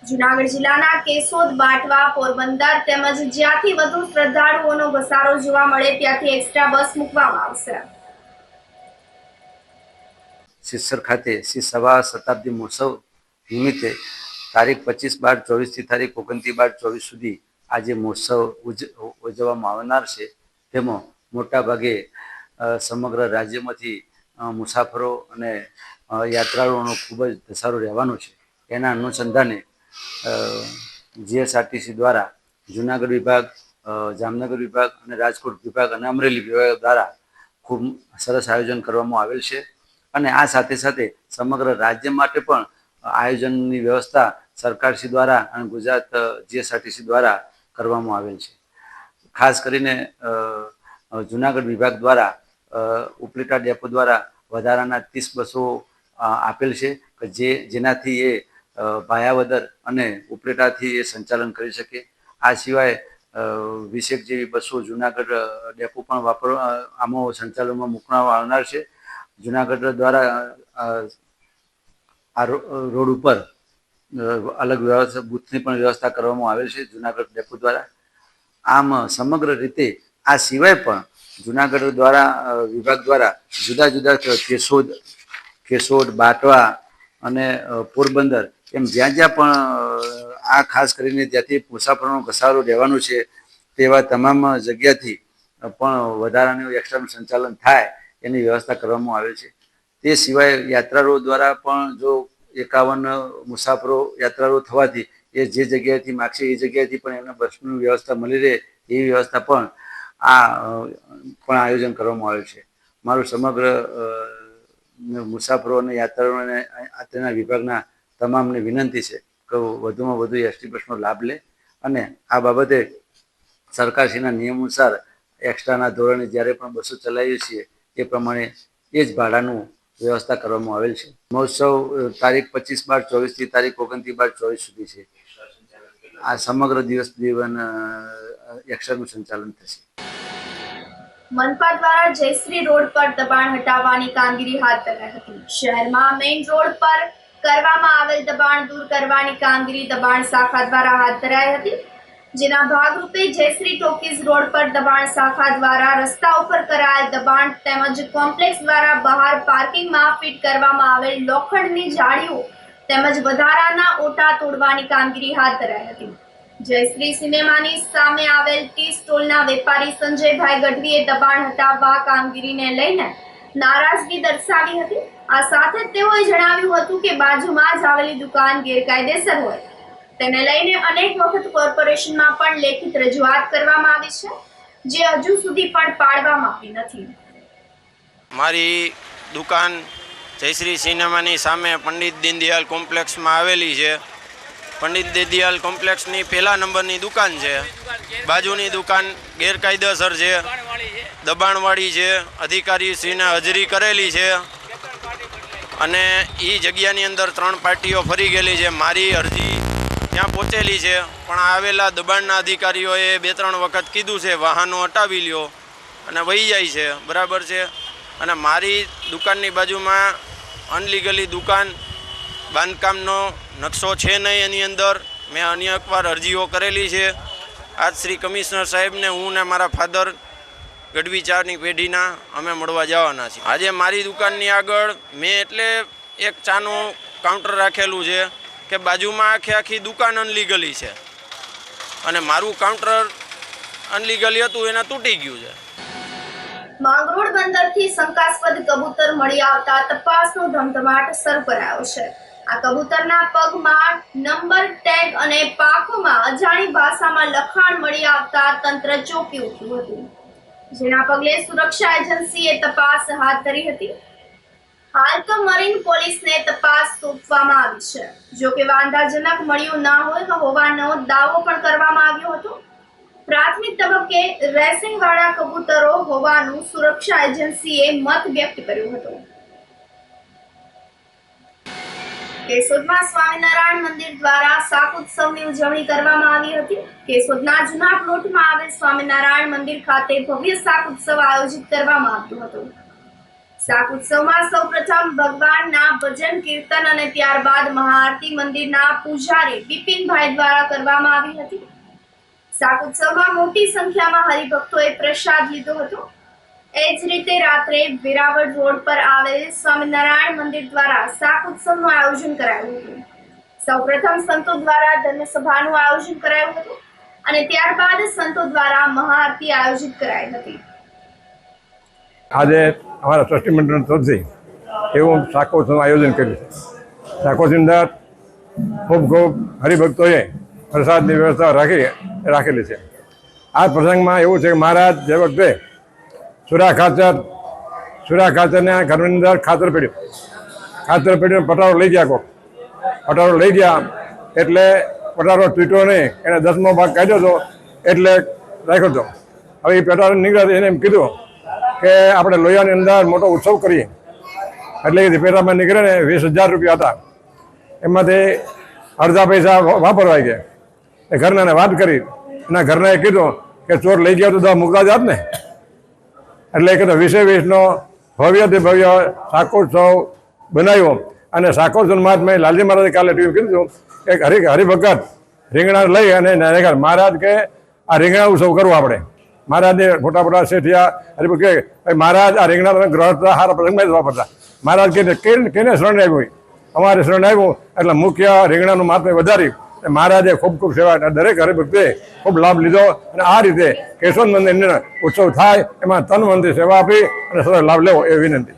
જૂનાગઢ જિલ્લાના કેશોદ, બાટવા, પોરબંદર તેમજ જ્યાંથી વધુ શ્રદ્ધાળુઓનો ઘસારો જોવા મળે ત્યાંથી એક્સ્ટ્રા બસ મૂકવામાં આવશે. સિત્સર ખાતે શ્રી સવા શતાબ્દી મહોત્સવ નિમિત્તે તારીખ 25/12/24 થી તારીખ 29/12/24 સુધી આ જે મહોત્સવ ઉજવવામાં આવનાર છે, તેમાં મોટાભાગે સમગ્ર રાજ્યમાંથી મુસાફરો અને યાત્રાળુઓનો ખૂબ જ ધસારો રહેવાનો છે. એના અનુસંધાને જીએસઆરટીસી દ્વારા જૂનાગઢ વિભાગ, જામનગર વિભાગ અને રાજકોટ વિભાગ અને અમરેલી વિભાગ દ્વારા ખૂબ સરસ આયોજન કરવામાં આવેલ છે. અને આ સાથે સાથે સમગ્ર રાજ્ય માટે પણ આયોજનની વ્યવસ્થા સરકારશ્રી દ્વારા અને ગુજરાત જીએસઆરટીસી દ્વારા કરવામાં આવેલ છે. ખાસ કરીને જૂનાગઢ વિભાગ દ્વારા ઉપલેટા ડેપો દ્વારા વધારાના 30 બસો આપેલ છે કે જેનાથી એ ભાયાવદર અને ઉપલેટાથી એ સંચાલન કરી શકે. આ સિવાય 20 જેવી બસો જૂનાગઢ ડેપો પણ આમાં સંચાલનમાં મૂકવામાં આવનાર છે. જૂનાગઢ દ્વારા આ રોડ ઉપર અલગ વ્યવસ્થા બૂથની પણ વ્યવસ્થા કરવામાં આવેલ છે જૂનાગઢ ડેપો દ્વારા. આમ સમગ્ર રીતે આ સિવાય પણ જૂનાગઢ દ્વારા વિભાગ દ્વારા જુદા જુદા કેશોદ, બાટવા અને પોરબંદર એમ જ્યાં જ્યાં પણ આ ખાસ કરીને જ્યાંથી મુસાફરોનો ઘસારો રહેવાનો છે તેવા તમામ જગ્યાથી પણ વધારાનું એક્સ્ટ્રાનું સંચાલન થાય એની વ્યવસ્થા કરવામાં આવે છે. તે સિવાય યાત્રાળુઓ દ્વારા પણ જો 51 મુસાફરો યાત્રાળુઓ થવાથી એ જે જગ્યાએથી માગશે એ જગ્યાએથી પણ એમને બસની વ્યવસ્થા મળી રહે એવી વ્યવસ્થા પણ આયોજન કરવામાં આવ્યું છે. મારું સમગ્ર મુસાફરો અને યાત્રાળુઓને તેના વિભાગના તમામને વિનંતી છે કે વધુમાં વધુ એસટી બસનો લાભ લે અને આ બાબતે સરકારશ્રીના નિયમ અનુસાર એક્સ્ટ્રાના ધોરણે જ્યારે પણ બસો ચલાવીએ છીએ એ પ્રમાણે એ જ ભાડાનું વ્યવસ્થા કરવામાં આવેલ છે. મહોત્સવ તારીખ 25/12/24 થી તારીખ 29/12/24 સુધી છે. આ સમગ્ર દિવસ એક્સ્ટ્રાનું સંચાલન થશે. મનપા દ્વારા જયશ્રી રોડ પર દબાણ હટાવવાની કામગીરી હાથ ધરાઈ હતી. શહેરમાં મેઇન રોડ પર કરવામાં આવેલ દબાણ દૂર કરવાની કામગીરી દબાણ શાખા દ્વારા હાથ ધરાઈ હતી, જેના ભાગરૂપે જયશ્રી ટોકીઝ રોડ પર દબાણ શાખા દ્વારા રસ્તા ઉપર કરાયેલ દબાણ તેમજ કોમ્પ્લેક્સ દ્વારા બહાર પાર્કિંગમાં ફિટ કરવામાં આવેલ લોખંડની જાળીઓ તેમજ વધારાના ઓટા તોડવાની કામગીરી હાથ ધરાઈ હતી. જયશ્રી સિનેમાની સામે આવેલ ટી સ્ટોલના વેપારી સંજયભાઈ ગઢવીએ દબાણ હટાવવા કામગીરીને લઈને નારાજગી દર્શાવી હતી. આ સાથે જ તેઓએ જણાવ્યું હતું કે બાજુમાં જ આવેલી દુકાન ગેરકાયદેસર હોય તેને લઈને અનેક વખત કોર્પોરેશનમાં પણ લેખિત રજૂઆત કરવામાં આવી છે, જે હજુ સુધી પણ પાડવામાં આવી નથી. મારી દુકાન જયશ્રી સિનેમાની સામે પંડિત દીનદયાલ કોમ્પ્લેક્સમાં આવેલી છે. પંડિત દીનદયાલ કોમ્પ્લેક્સની પહેલા નંબરની દુકાન છે. બાજુની દુકાન ગેરકાયદેસર છે, દબાણવાળી છે, અધિકારીશ્રીને હાજરી કરેલી છે અને એ જગ્યાની અંદર 3 પાર્ટીઓ ફરી ગયેલી છે. મારી અરજી ત્યાં પહોંચેલી છે, પણ આવેલા દબાણના અધિકારીઓએ 2-3 વખત કીધું છે વાહનો હટાવી લ્યો અને વહી જાય છે. બરાબર છે. અને મારી દુકાનની બાજુમાં અનલીગલી દુકાન બાંધકામનો નકશો છે નહીં. એની અંદર મેં અન્ય એકવાર અરજીઓ કરેલી છે. આજ શ્રી કમિશનર સાહેબને હું ને મારા ફાધર ગઢવી ચાની પેઢીના અમે મળવા જવાના છીએ. આજે મારી દુકાનની આગળ મેં એટલે એક ચાનું કાઉન્ટર રાખેલું છે કે બાજુમાં આખી દુકાન અનલીગલી છે અને મારું કાઉન્ટર અનલીગલી હતું એને તૂટી ગયું છે. માંગરોળ બંદરથી શંકાસ્પદ કબૂતર મળી આવતા તપાસનો ધમધમાટ શરૂ કરાયો છે. આ કબૂતરના પગમાં નંબર ટેગ અને પાંખોમાં અજાણી ભાષામાં લખાણ મળી આવતા તંત્ર ચોંકી ઉઠ્યું હતું, જેના પગલે સુરક્ષા એજન્સીએ તપાસ હાથ ધરી હતી. હાલ તો મરીન પોલીસને તપાસ સોંપવામાં આવી છે. જો કે વાંધાજનક મળ્યું ના હોવાનો દાવો પણ કરવામાં આવ્યો હતો. પ્રાથમિક તબક્કે રેસિંગ વાળા કબૂતરો હોવાનું સુરક્ષા એજન્સીએ મત વ્યક્ત કર્યો હતો. કેશોદમાં સ્વામિનારાયણ મંદિર દ્વારા શાક ઉત્સવની ઉજવણી કરવામાં આવી હતી. કેશોદના જૂના પ્લોટમાં આવેલ સ્વામિનારાયણ મંદિર ખાતે ભવ્ય શાક ઉત્સવ આયોજિત કરવામાં આવ્યો હતો. શાક ઉત્સવમાં સૌપ્રથમ ભગવાનના ભજન કીર્તન અને ત્યારબાદ મહાઆરતી મંદિરના પૂજારી બિપિનભાઈ દ્વારા કરવામાં આવી હતી. શાક ઉત્સવમાં મોટી સંખ્યામાં હરિભક્તોએ પ્રસાદ લીધો હતો. એ જ રીતે રાત્રે વેરાવળ રોડ પર આવેલ સ્વામિનારાયણ મંદિર દ્વારા શાક ઉત્સવનું આયોજન કરાયું હતું. સૌપ્રથમ સંતો દ્વારા ધર્મસભાનું આયોજન કરાયું હતું અને ત્યારબાદ સંતો દ્વારા મહાઆરતી આયોજિત કરાઈ હતી. આજે અમારા ટ્રસ્ટી મંડળ તરફથી એવું શાકોત્સવનું આયોજન કર્યું છે. શાકોત્સવની અંદર ખૂબ હરિભક્તોએ પ્રસાદની વ્યવસ્થા રાખેલી છે. આ પ્રસંગમાં એવું છે કે મહારાજ જે વખતે સુરા ખાચરને ઘરની અંદર ખાતર પડ્યું પટારો લઈ ગયા. પટારો લઈ ગયા એટલે પટારો તૂટ્યો નહીં, એને 10મો ભાગ કાઢ્યો હતો એટલે રાખ્યો હતો. હવે એ પટારો નીકળ્યો એને એમ કીધું કે આપણે લોહિયાની અંદર મોટો ઉત્સવ કરીએ. એટલે એ પેટામાં નીકળે ને 20,000 રૂપિયા હતા, એમાંથી અડધા પૈસા વાપરવા ગયા. એ ઘરનાને વાત કરી, એના ઘરનાએ કીધું કે ચોર લઈ ગયા તો મૂકતા જાત ને. એટલે કીધું 20-20નો ભવ્યથી ભવ્ય શાકોત્સવ બનાવ્યો. અને શાકોત્સવ મહાત્મા લાલજી મહારાજે કાલે ટીવી કીધું કે હરિભગત રીંગણા લઈ અને મહારાજ કે આ રીંગણા ઉત્સવ કરવો આપણે. મહારાજને મોટા શેઠિયા હરિભગત કે મહારાજ આ રીંગણા તમે ગ્રહ સારા પ્રસંગમાં જ વાપરતા. મહારાજ કેને શરણ આવ્યું? અમારે શરણ આવ્યું એટલે મુખ્ય રીંગણાનું મહાત્મા વધારી મહારાજે ખૂબ સેવા, દરેક હરિભક્તે ખૂબ લાભ લીધો અને આ રીતે કેશોદ મંદિરનો ઉત્સવ થાય એમાં તન મનથી સેવા આપી અને સરળ લાભ લેવો એ વિનંતી.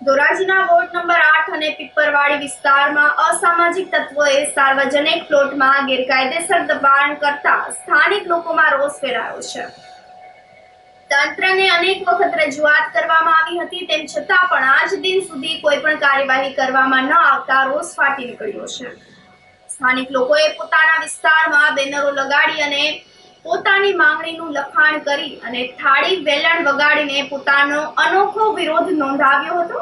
ધોરાજીના વોર્ડ નંબર 8 અને પીપરવાડી વિસ્તારમાં અસામાજિક તત્વોએ સાર્વજનિક પ્લોટમાં ગેરકાયદેસર દબાણ કરતા સ્થાનિક લોકોમાં રોષ ફેલાયો છે. તંત્રને અનેક વખત રજૂઆત કરવામાં આવી હતી, તેમ છતાં પણ આજ દિન સુધી કોઈ પણ કાર્યવાહી કરવામાં ન આવતા રોષ ફાટી નીકળ્યો છે. સ્થાનિક લોકોએ પોતાના વિસ્તારમાં બેનરો લગાડી અને પોતાની માંગણીનું લખાણ કરી અને થાળી વેલણ વગાડીને પોતાનો અનોખો વિરોધ નોંધાવ્યો હતો.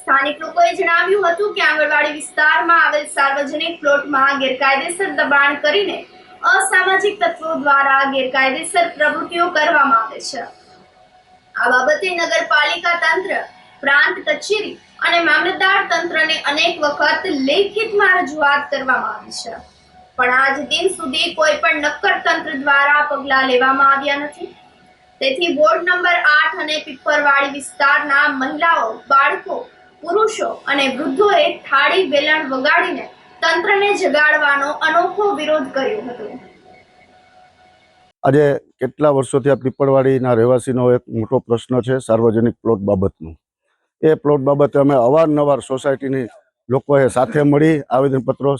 સ્થાનિક લોકોએ જણાવ્યું હતું કે આંગણવાડી વિસ્તારમાં આવેલ સાર્વજનિક પ્લોટમાં ગેરકાયદેસર દબાણ કરીને અસામાજિક તત્વો દ્વારા ગેરકાયદેસર પ્રવૃત્તિઓ કરવામાં આવે છે. આ બાબતે નગરપાલિકા તંત્ર, પ્રાંત કચેરી અને મામલતદાર તંત્રને અનેક વખત લેખિતમાં રજૂઆત કરવામાં આવી છે, પણ આજ દિન સુધી કોઈ પણ નક્કર તંત્ર દ્વારા પગલાં લેવામાં આવ્યા નથી. તેથી વોર્ડ નંબર 8 અને પીપરવાડી વિસ્તારના મહિલાઓ, બાળકો, પુરુષો અને વૃદ્ધોએ થાળી વેલણ વગાડીને તંત્રને જગાડવાનો અનોખો વિરોધ કર્યો હતો. આજે કેટલા વર્ષોથી આ પીપળવાડીના રહેવાસીનો એક મોટો પ્રશ્ન છે સાર્વજનિક પ્લોટ બાબતનું. એ પ્લોટ બાબતે અમે અવારનવાર સોસાયટીની લોકોએ સાથે મળી આવેદનપત્રો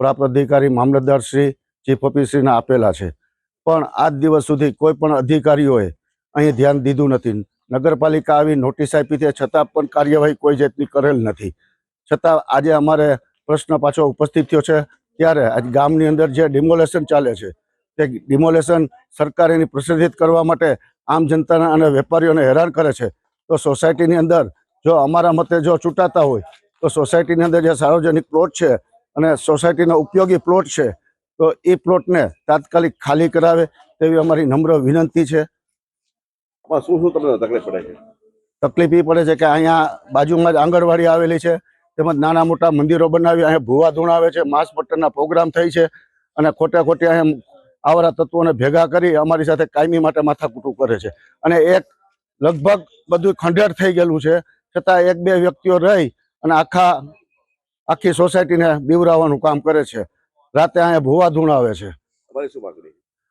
પ્રાપ્ત અધિકારી મામલતદારશ્રી ચીફ ઓફિસરને આપેલા છે, પણ આજ દિવસ સુધી કોઈ પણ અધિકારીઓએ અહીં ધ્યાન દીધું નથી. નગરપાલિકા આવી નોટિસ આપી છે છતાં પણ કાર્યવાહી કોઈ જાતની કરેલ નથી. છતાં આજે અમારે પ્રશ્ન પાછો ઉપસ્થિત થયો છે ત્યારે આજ ગામની અંદર જે ડિમોલેશન ચાલે છે તે ડિમોલેશન સરકાર એની પ્રતિબંધિત કરવા માટે આમ જનતાને અને વેપારીઓને હેરાન કરે છે. તો સોસાયટીની અંદર જો અમારા મતે જો ચૂંટાતા હોય તો સોસાયટીની અંદર જે સાર્વજનિક પ્લોટ છે અને સોસાયટીનો ઉપયોગી પ્લોટ છે તો એ પ્લોટને તાત્કાલિક ખાલી કરાવે તેવી અમારી નમ્ર વિનંતી છે. શું શું તમને તકલીફ પડે છે? તકલીફ એ પડે છે કે અહીંયા બાજુમાં જ આંગણવાડી આવેલી છે, તેમજ નાના મોટા મંદિરો બનાવી અહીંયા ભૂવા ધૂણાવે છે, માંસ મટનના પ્રોગ્રામ થઈ છે અને ખોટે ખોટી અહીંયા આવરા તત્વોને ભેગા કરી અમારી સાથે કાયમી માટે માથાકૂટું કરે છે. અને એક લગભગ બધું ખંડેર થઈ ગયેલું છે છતાં એક બે વ્યક્તિઓ રહી અને આખી સોસાયટીને બીવરાવવાનું કામ કરે છે. રાતે અહીંયા ભૂવા ધૂણાવે છે.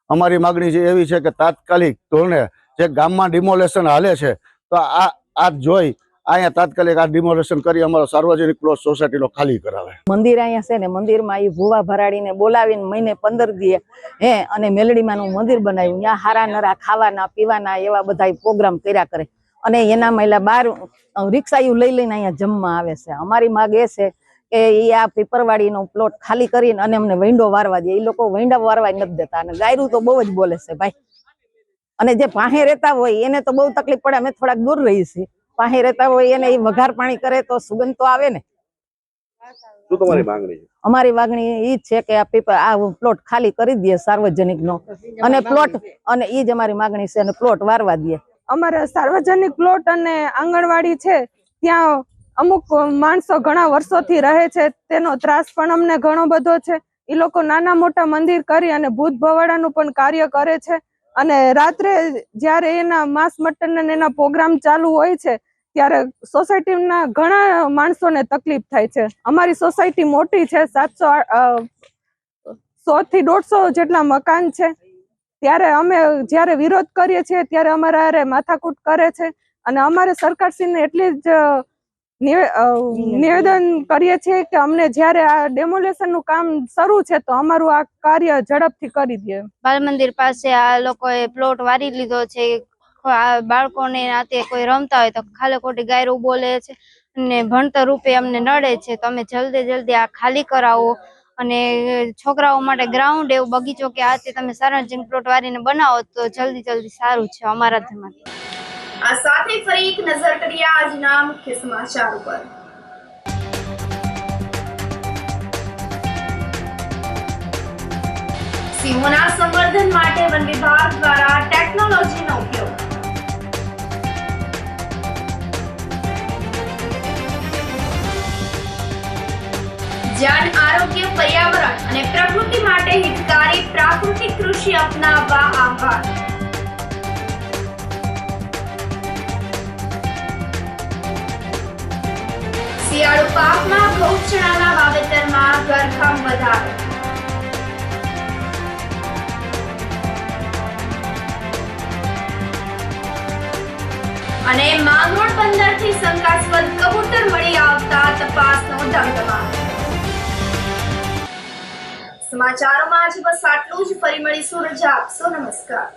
અમારી માગણી છે એવી છે કે તાત્કાલિક ધોરણે જે ગામમાં ડિમોલેશન હાલે છે તો આ જોઈ અહીંયા તાત્કાલિક આ ડિમોલેશન કરી અમારો સાર્વજનિક પ્લોટ સોસાયટીનો ખાલી કરાવે. મંદિર અહીંયા છે ને મંદિરમાં એ ભૂવા ભરાડીને બોલાવીને મહિને 15 દીએ અને મેલડીમાંનું મંદિર બનાવ્યું. ત્યાં હારા નરા ખાવાના પીવાના એવા બધા પ્રોગ્રામ કર્યા કરે અને એના મહિલા બહાર રિક્ષાયું લઈ લઈને અહીંયા જમવા આવે છે. અમારી માગ એ છે કે એ આ પીપરવાડીનો પ્લોટ ખાલી કરીને અને અમને વૈંડો વારવા દે. એ લોકો વૈંડા વારવા નથી દેતા અને ગાયરું તો બહુ જ બોલે છે ભાઈ. અને જે પાસે રહેતા હોય એને તો બહુ તકલીફ પડે. અમે થોડાક દૂર રહીએ છીએ. પાસે રહેતા હોય એને વઘાર પાણી કરે તો સુગંધ તો આવે ને. શું તમારી માંગણી છે? અમારી માંગણી એ છે કે આ પ્લોટ ખાલી કરી દે સાર્વજનિક નો અને પ્લોટ અને એ જ અમારી માંગણી છે અને પ્લોટ વારવા દે. અમારે સાર્વજનિક પ્લોટ અને આંગણવાડી છે ત્યાં અમુક માણસો ઘણા વર્ષોથી રહે છે, તેનો ત્રાસ પણ અમને ઘણો બધો છે. એ લોકો નાના મોટા મંદિર કરી અને ભૂત ભવાડાનું પણ કાર્ય કરે છે અને રાત્રે જ્યારે એના માંસ મટન એના પ્રોગ્રામ ચાલુ હોય છે ત્યારે સોસાયટીના ઘણા માણસોને તકલીફ થાય છે. અમારી સોસાયટી મોટી છે, 100 થી 150 જેટલા મકાન છે. ત્યારે અમે જ્યારે વિરોધ કરીએ છીએ ત્યારે અમારા માથાકૂટ કરે છે અને અમારે સરકારશ્રીને એટલી જ નિવેદન કરીએ છીએ કે અમને જ્યારે આ ડેમોલેશન નું કામ શરૂ છે તો અમારું આ કાર્ય ઝડપથી કરી દે. બાલ મંદિર પાસે આ લોકોએ પ્લોટ વારી લીધો છે. બાળકોને નાતે કોઈ રમતા હોય તો ખાલી ખોટી ગાયરું બોલે છે અને ભણતર રૂપે અમને નડે છે. તો અમે જલ્દી આ ખાલી કરાવો અને છોકરાઓ માટે ગ્રાઉન્ડ એવું બગીચો કે આ તે તમે સાર્વજનિક પ્લોટ વારીને બનાવો તો જલ્દી સારું છે અમારા માટે. આ સાથે ફરી એક નજર કરીએ આજના મુખ્ય સમાચાર ઉપર. સિંહોના સંવર્ધન માટે વન વિભાગ દ્વારા ટેકનોલોજીનો ઉપયોગ. જન આરોગ્ય, પર્યાવરણ અને પ્રકૃતિ માટે હિતકારી પ્રાકૃતિક કૃષિ અપનાવવા આહ્વાન. શિયાળુ પાકમાં ઘઉં ચણાના વાવેતરમાં ઘરકામ વધારો. અને માંગરોળ બંદરથી શંકાસ્પદ કબૂતર મળી આવતા તપાસનો ધમધમાટ. સમાચારોમાં આજે બસ આટલું જ. ફરી મળીશું. રજા આપશો. નમસ્કાર.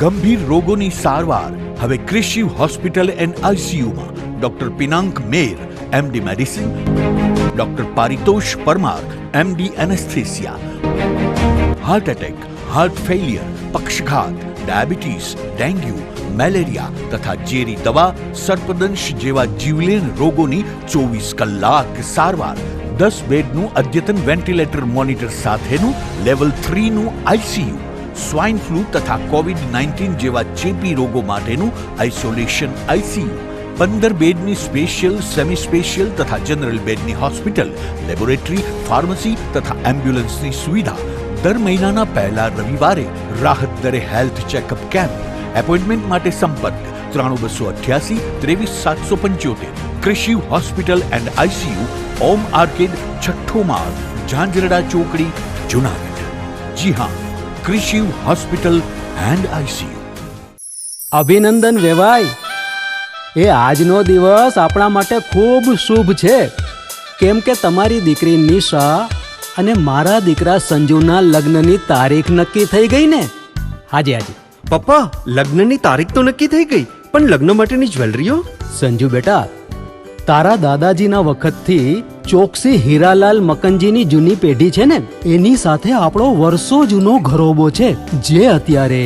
ગંભીર રોગોની સારવાર હવે ક્રિશિવ હોસ્પિટલ એન્ડ આઈસીયુમાં doctor Pinank Mer MD medicine, doctor Paritosh Parmar MD anaesthesia, heart attack, heart failure, પક્ષઘાત, ડાયાબિટીસ, ડેન્ગ્યુ, મેલેરિયા તથા ઝેરી દવા, સર્પદંશ જેવા જીવલેણ રોગોની 24 કલાક સારવાર, 10 બેડનું અદ્યતન વેન્ટિલેટર મોનિટર સાથેનું લેવલ 3નું આઈસીયુ, સ્વાઇન ફ્લૂ તથા કોવિડ-19 જેવા ચેપી રોગો માટેનું આઇસોલેશન આઈસીયુ, 15 બેડની સ્પેશિયલ, સેમી સ્પેશિયલ તથા જનરલ બેડની હોસ્પિટલ, લેબોરેટરી, ફાર્મસી તથા એમ્બ્યુલન્સની સુવિધા, દર મહિનાના પહેલા રવિવારે રાહત દરે હેલ્થ ચેકઅપ કેમ્પ. એપોઇન્ટમેન્ટ માટે સંપર્ક 9288 23775. કૃષિ hospital and ICU, Om arcade, છઠ્ઠો માળ, ઝાંઝરડા ચોકડી, જુનાગઢ. જી હા, કૃષિ હોસ્પિટલ એન્ડ આઈસીયુ. અભિનંદન વેવાય. એ આજનો દિવસ આપણા માટે ખૂબ શુભ છે, કેમ કે તમારી દીકરી નિશા અને મારા દીકરા સંજુના લગ્નની તારીખ નક્કી થઈ ગઈ ને. હાજી હાજી પપ્પા, લગ્નની તારીખ તો નક્કી થઈ ગઈ, પણ લગ્ન માટેની જ્વેલરીઓ? સંજુ બેટા, તારા દાદાજીના વખતથી ચોકસી હીરાલાલ મકનજીની જૂની પેઢી છે ને, એની સાથે આપણો વર્ષો જૂનો ઘરોબો છે, જે અત્યારે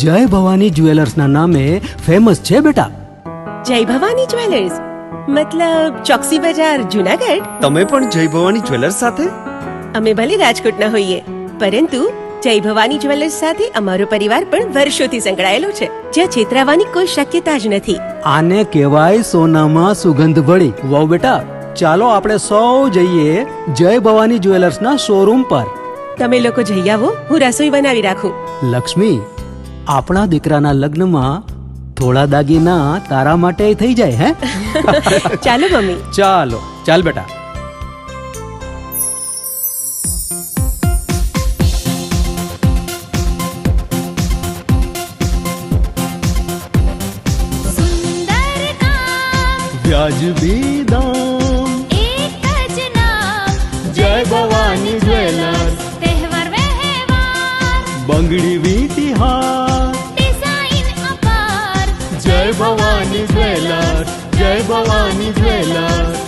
જય ભવાની જ્વેલર્સના નામે ફેમસ છે બેટા. જય ભવાની જ્વેલર્સ મતલબ ચોકસી બજાર, જુનાગઢ? તમે પણ જય ભવાની જ્વેલર્સ સાથે? અમે ભલે રાજકોટના હોઈએ, પરંતુ જય ભવાની જ્વેલર્સ સાથે અમારો પરિવાર પણ વર્ષોથી સંકળાયેલો છે, જ્યાં છેતરાવાની કોઈ શક્યતા જ નથી. આને કહેવાય સોનામાં સુગંધ ભળી. વાવ બેટા, ચાલો આપણે સૌ જઈએ જય ભવાની જ્વેલર્સના શોરૂમ પર. તમે લોકો જઈ આવો, હું રસોઈ બનાવી રાખું. લક્ષ્મી, આપણા દીકરાના લગ્નમાં થોડા દાગીના તારા માટે થઈ જાય. હે ચાલો મમ્મી. ચાલો ચાલ બેટા. વ્યાજબી દામ, એક જ નામ, જય ભવાની જ્વેલર્સ. તહેવાર વ્યવહાર, બંગડી વીટી હાર, ડિઝાઇન અપાર, જય ભવાની જ્વેલર્સ, જય ભવાની જ્વેલર્સ.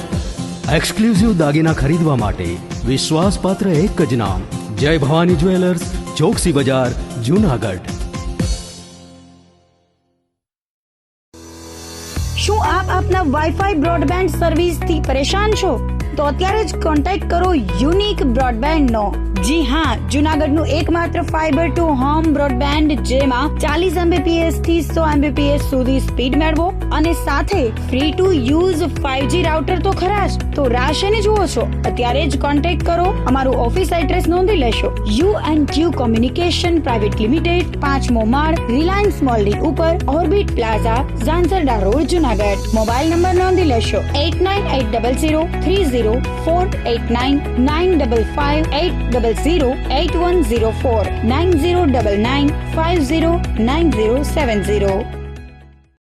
એક્સક્લુઝિવ દાગીના ખરીદવા માટે વિશ્વાસપાત્ર એક જ નામ, જય ભવાની જ્વેલર્સ, ચોકસી બજાર, જુનાગઢ. શું આપ આપના વાઈફાઈ બ્રોડબેન્ડ સર્વિસથી પરેશાન છો? તો અત્યારે જ કોન્ટેક્ટ કરો યુનિક બ્રોડબેન્ડ નો. જી હા, જુનાગઢનું એકમાત્ર ફાઈબર ટુ હોમ બ્રોડબેન્ડ, જેમાં 40 Mbps થી 100 Mbps સુધી સ્પીડ મેળવો અને સાથે free to use 5G router તો ખરા જ. તો રાહ શેની જુઓ છો? અત્યારે જ કોન્ટેક્ટ કરો. અમારું ઓફિસ એડ્રેસ નોંધી લેશો. U&Q કોમ્યુનિકેશન પ્રાઇવેટ લિમિટેડ, 5મો માળ, રિલાયન્સ મોલની ઉપર, orbit plaza, Zanzarda road, Junagadh. Mobile number નોંધી લેશો 89800304899955800810 9099509070.